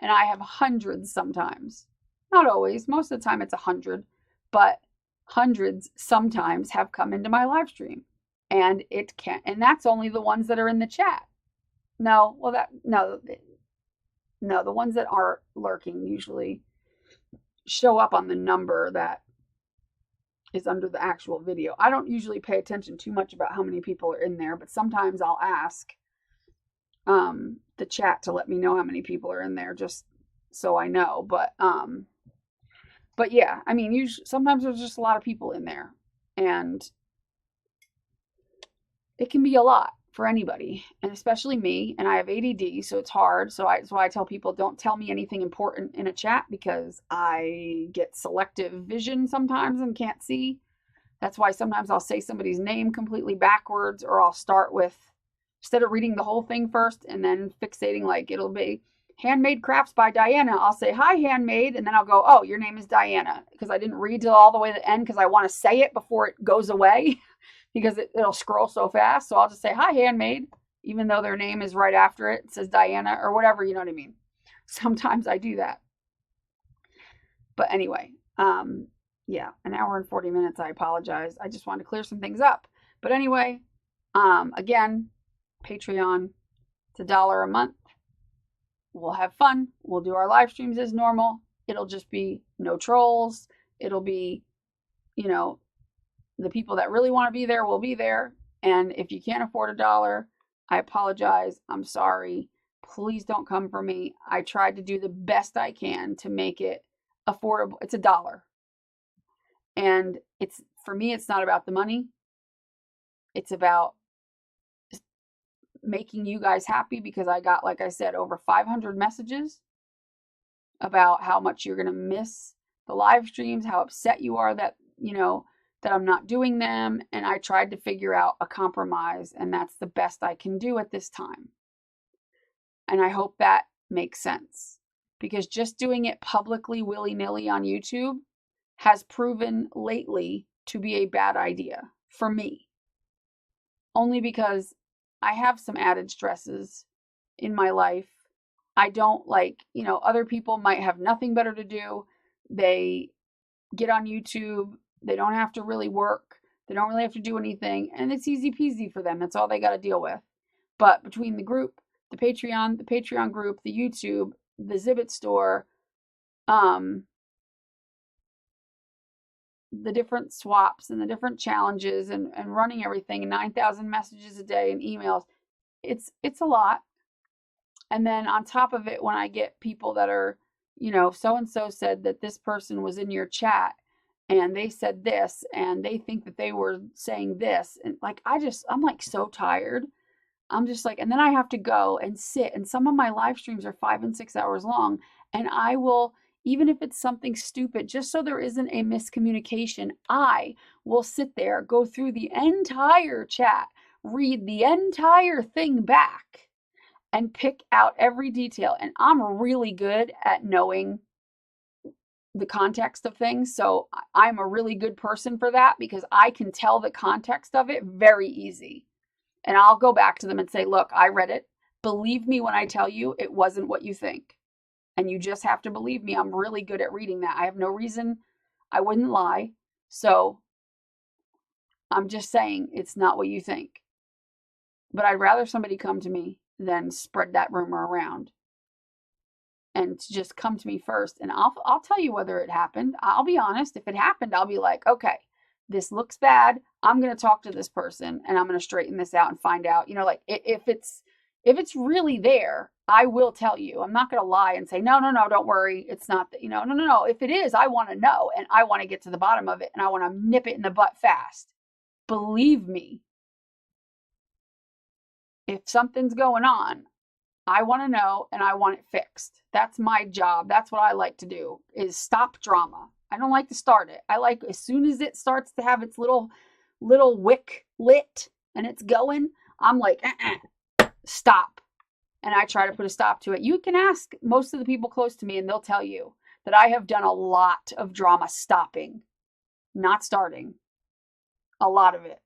And I have hundreds sometimes. Not always. Most of the time it's 100, but hundreds sometimes have come into my live stream. And that's only the ones that are in the chat. No, the ones that are lurking usually show up on the number that is under the actual video. I don't usually pay attention too much about how many people are in there, but sometimes I'll ask the chat to let me know how many people are in there just so I know. But yeah, I mean, sometimes there's just a lot of people in there and it can be a lot for anybody, and especially me, and I have ADD, so it's hard. So that's why I tell people, don't tell me anything important in a chat because I get selective vision sometimes and can't see. That's why sometimes I'll say somebody's name completely backwards, or I'll start with, instead of reading the whole thing first and then fixating, like it'll be Handmade Crafts by Diana, I'll say, hi, Handmade, and then I'll go, oh, your name is Diana, because I didn't read till all the way to the end because I want to say it before it goes away. Because it'll scroll so fast. So I'll just say, hi, Handmade, even though their name is right after it. It says Diana or whatever, you know what I mean? Sometimes I do that. But anyway, yeah, an hour and 40 minutes. I apologize. I just wanted to clear some things up. But anyway, again, Patreon, it's $1 a month. we'll have fun. We'll do our live streams as normal. It'll just be no trolls. It'll be, you know, the people that really want to be there will be there. And if you can't afford $1, I apologize. I'm sorry. Please don't come for me. I tried to do the best I can to make it affordable. It's $1. And for me, it's not about the money. It's about making you guys happy, because I got, like I said, over 500 messages about how much you're going to miss the live streams, how upset you are that, you know, that I'm not doing them. And I tried to figure out a compromise, and that's the best I can do at this time. And I hope that makes sense, because just doing it publicly willy-nilly on YouTube has proven lately to be a bad idea for me. Only because I have some added stresses in my life. I don't like, you know, other people might have nothing better to do. They get on YouTube. They don't have to really work. They don't really have to do anything. And it's easy peasy for them. That's all they got to deal with. But between the group, the Patreon group, the YouTube, the Zibbit store, the different swaps and the different challenges and running everything, and 9,000 messages a day and emails, it's a lot. And then on top of it, when I get people that are, you know, so-and-so said that this person was in your chat and they said this and they think that they were saying this. And like, I'm like so tired. I'm just like, and then I have to go and sit, and some of my live streams are 5 and 6 hours long, and I will, even if it's something stupid, just so there isn't a miscommunication, I will sit there, go through the entire chat, read the entire thing back, and pick out every detail. And I'm really good at knowing the context of things. So I'm a really good person for that, because I can tell the context of it very easy. And I'll go back to them and say, look, I read it. Believe me when I tell you it wasn't what you think. And you just have to believe me. I'm really good at reading that. I have no reason I wouldn't lie. So I'm just saying it's not what you think. But I'd rather somebody come to me than spread that rumor around. And to just come to me first. And I'll tell you whether it happened. I'll be honest. If it happened, I'll be like, okay, this looks bad. I'm going to talk to this person and I'm going to straighten this out and find out, you know, like if it's really there, I will tell you. I'm not going to lie and say, no, don't worry. It's not that, you know, no. If it is, I want to know, and I want to get to the bottom of it, and I want to nip it in the butt fast. Believe me. If something's going on, I want to know and I want it fixed. That's my job. That's what I like to do, is stop drama. I don't like to start it. I like, as soon as it starts to have its little wick lit and it's going, I'm like, stop. And I try to put a stop to it. You can ask most of the people close to me and they'll tell you that I have done a lot of drama stopping, not starting. A lot of it.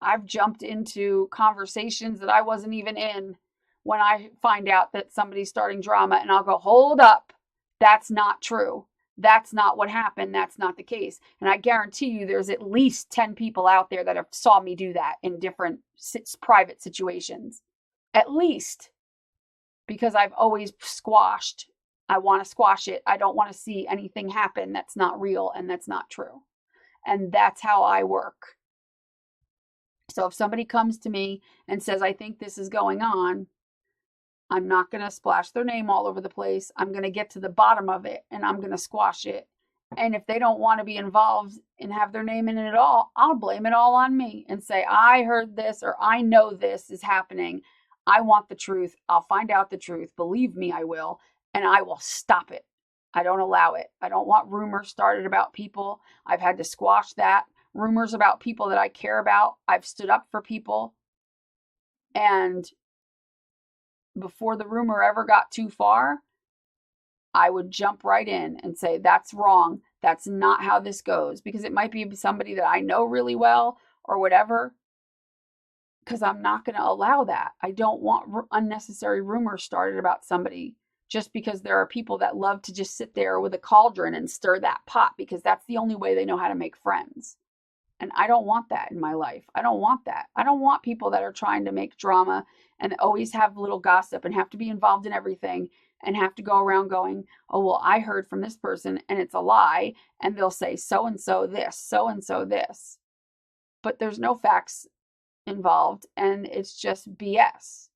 I've jumped into conversations that I wasn't even in when I find out that somebody's starting drama, and I'll go, hold up. That's not true. That's not what happened. That's not the case. And I guarantee you there's at least 10 people out there that have saw me do that in different private situations. At least. Because I've always squashed. I want to squash it. I don't want to see anything happen that's not real and that's not true. And that's how I work. So if somebody comes to me and says, I think this is going on, I'm not going to splash their name all over the place. I'm going to get to the bottom of it and I'm going to squash it. And if they don't want to be involved and have their name in it at all, I'll blame it all on me and say, I heard this, or I know this is happening. I want the truth. I'll find out the truth. Believe me, I will. And I will stop it. I don't allow it. I don't want rumors started about people. I've had to squash that. Rumors about people that I care about. I've stood up for people. And before the rumor ever got too far, I would jump right in and say, that's wrong. That's not how this goes. Because it might be somebody that I know really well or whatever. Because I'm not going to allow that. I don't want unnecessary rumors started about somebody just because there are people that love to just sit there with a cauldron and stir that pot, because that's the only way they know how to make friends. And I don't want that in my life. I don't want that. I don't want people that are trying to make drama and always have little gossip and have to be involved in everything and have to go around going, oh, well, I heard from this person and it's a lie. And they'll say so-and-so this, so-and-so this. But there's no facts involved and it's just BS.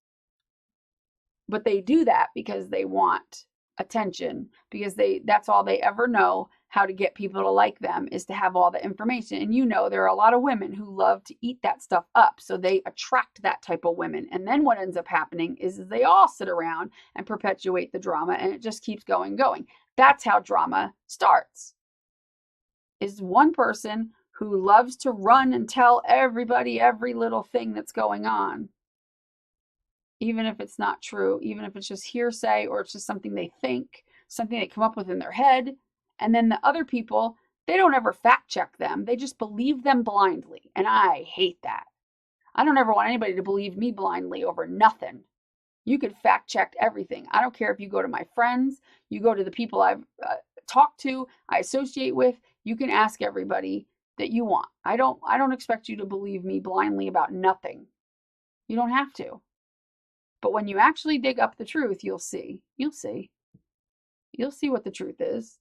But they do that because they want attention, because that's all they ever know how to get people to like them, is to have all the information. And you know, there are a lot of women who love to eat that stuff up, so they attract that type of women. And then what ends up happening is they all sit around and perpetuate the drama, and it just keeps going. That's how drama starts, is one person who loves to run and tell everybody every little thing that's going on, even if it's not true, even if it's just hearsay or it's just something they think, something they come up with in their head. And then the other people, they don't ever fact check them. They just believe them blindly. And I hate that. I don't ever want anybody to believe me blindly over nothing. You could fact check everything. I don't care if you go to my friends, you go to the people I've talked to, I associate with, you can ask everybody that you want. I don't expect you to believe me blindly about nothing. You don't have to. But when you actually dig up the truth, you'll see. You'll see what the truth is.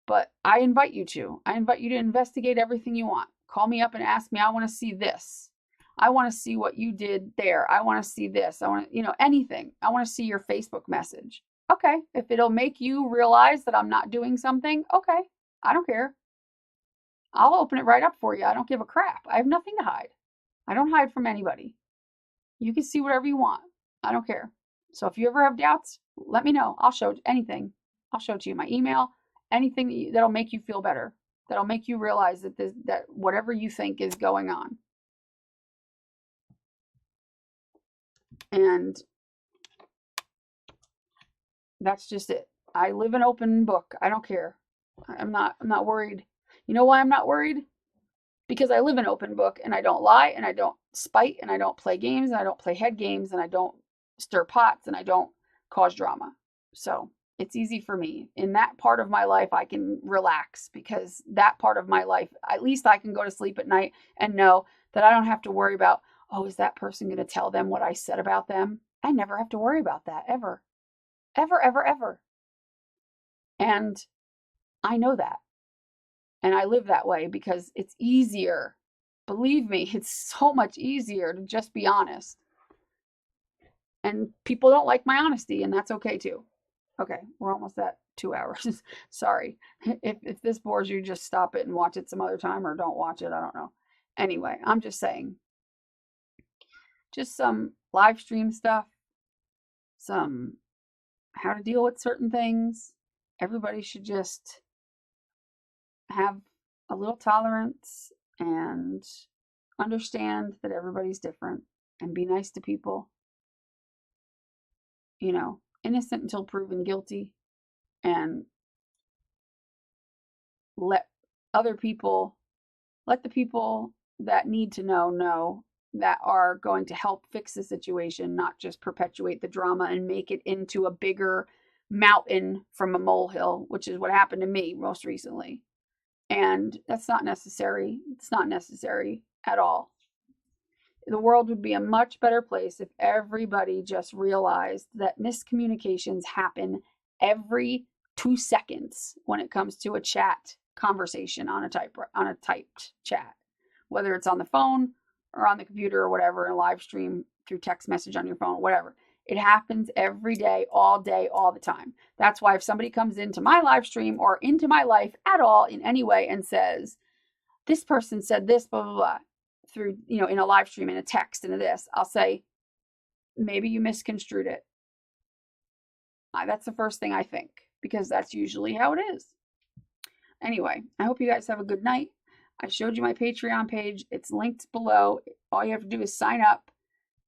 But I invite you to investigate everything you want. Call me up and ask me, I want to see this. I want to see what you did there. I want to see this. I want to, anything. I want to see your Facebook message. Okay. If it'll make you realize that I'm not doing something, okay. I don't care. I'll open it right up for you. I don't give a crap. I have nothing to hide. I don't hide from anybody. You can see whatever you want. I don't care. So if you ever have doubts, let me know. I'll show anything. I'll show it to you. My email, anything that'll make you feel better. That'll make you realize that whatever you think is going on. And that's just it. I live an open book. I don't care. I'm not worried. You know why I'm not worried? Because I live an open book and I don't lie and I don't spite and I don't play games and I don't play head games and I don't stir pots and I don't cause drama. So it's easy for me. In that part of my life, I can relax, because that part of my life, at least I can go to sleep at night and know that I don't have to worry about, oh, is that person going to tell them what I said about them? I never have to worry about that, ever. Ever, ever, ever. And I know that. And I live that way because it's easier. Believe me, it's so much easier to just be honest. And people don't like my honesty, and that's okay too. Okay, we're almost at 2 hours. Sorry. If this bores you, just stop it and watch it some other time, or don't watch it. I don't know. Anyway, I'm just saying. Just some live stream stuff. Some how to deal with certain things. Everybody should just have a little tolerance and understand that everybody's different and be nice to people. Innocent until proven guilty, and let the people that need to know that are going to help fix the situation, not just perpetuate the drama and make it into a bigger mountain from a molehill, which is what happened to me most recently. And that's not necessary. It's not necessary at all. The world would be a much better place if everybody just realized that miscommunications happen every 2 seconds when it comes to a chat conversation on a typed chat, whether it's on the phone or on the computer or whatever, in a live stream through text message on your phone, whatever. It happens every day, all the time. That's why if somebody comes into my live stream or into my life at all in any way and says, this person said this, blah, blah, blah, through, in a live stream, in a text, into this, I'll say, maybe you misconstrued it. That's the first thing I think, because that's usually how it is. Anyway, I hope you guys have a good night. I showed you my Patreon page. It's linked below. All you have to do is sign up,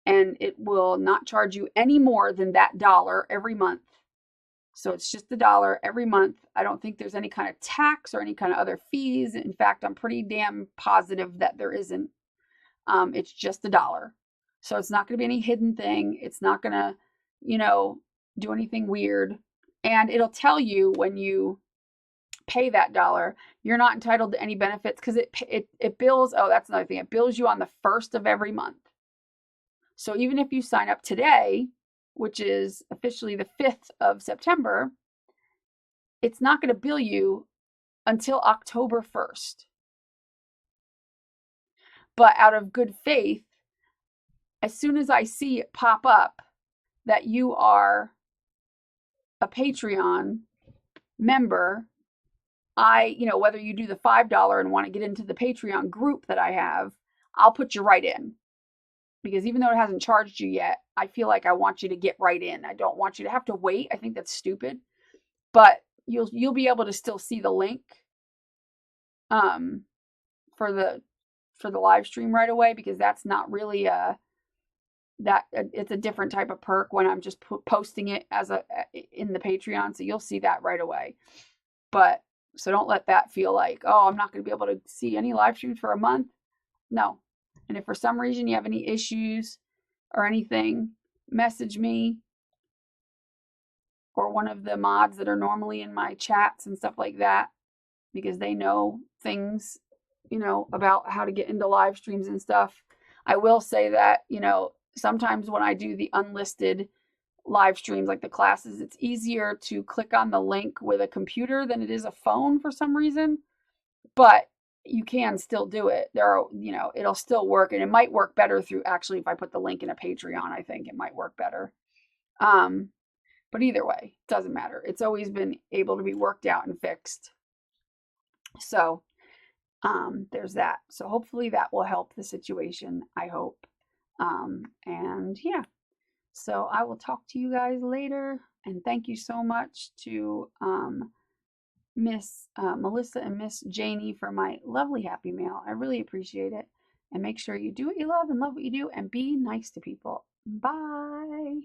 and it will not charge you any more than that $1 every month. So it's just $1 every month. I don't think there's any kind of tax or any kind of other fees. In fact, I'm pretty damn positive that there isn't. It's just $1. So it's not going to be any hidden thing. It's not going to, do anything weird. And it'll tell you when you pay that dollar, you're not entitled to any benefits because it bills. Oh, that's another thing. It bills you on the 1st of every month. So even if you sign up today, which is officially the 5th of September, it's not going to bill you until October 1st. But out of good faith, as soon as I see it pop up that you are a Patreon member, whether you do the $5 and want to get into the Patreon group that I have, I'll put you right in. Because even though it hasn't charged you yet, I feel like I want you to get right in. I don't want you to have to wait. I think that's stupid. But you'll be able to still see the link for the live stream right away, because that's not really it's a different type of perk when I'm just posting it in the Patreon. So you'll see that right away. But so don't let that feel like, oh, I'm not going to be able to see any live streams for a month. No. And if for some reason you have any issues or anything, message me or one of the mods that are normally in my chats and stuff like that, because they know things, about how to get into live streams and stuff. I will say that, sometimes when I do the unlisted live streams, like the classes, it's easier to click on the link with a computer than it is a phone for some reason. But you can still do it. It'll still work, and it might work better through, actually, if I put the link in a Patreon, I think it might work better. But either way, it doesn't matter. It's always been able to be worked out and fixed. So, there's that. So hopefully that will help the situation, I hope. And yeah, so I will talk to you guys later, and thank you so much to, Miss Melissa and Miss Janie for my lovely happy mail. I really appreciate it. And make sure you do what you love and love what you do and be nice to people. Bye.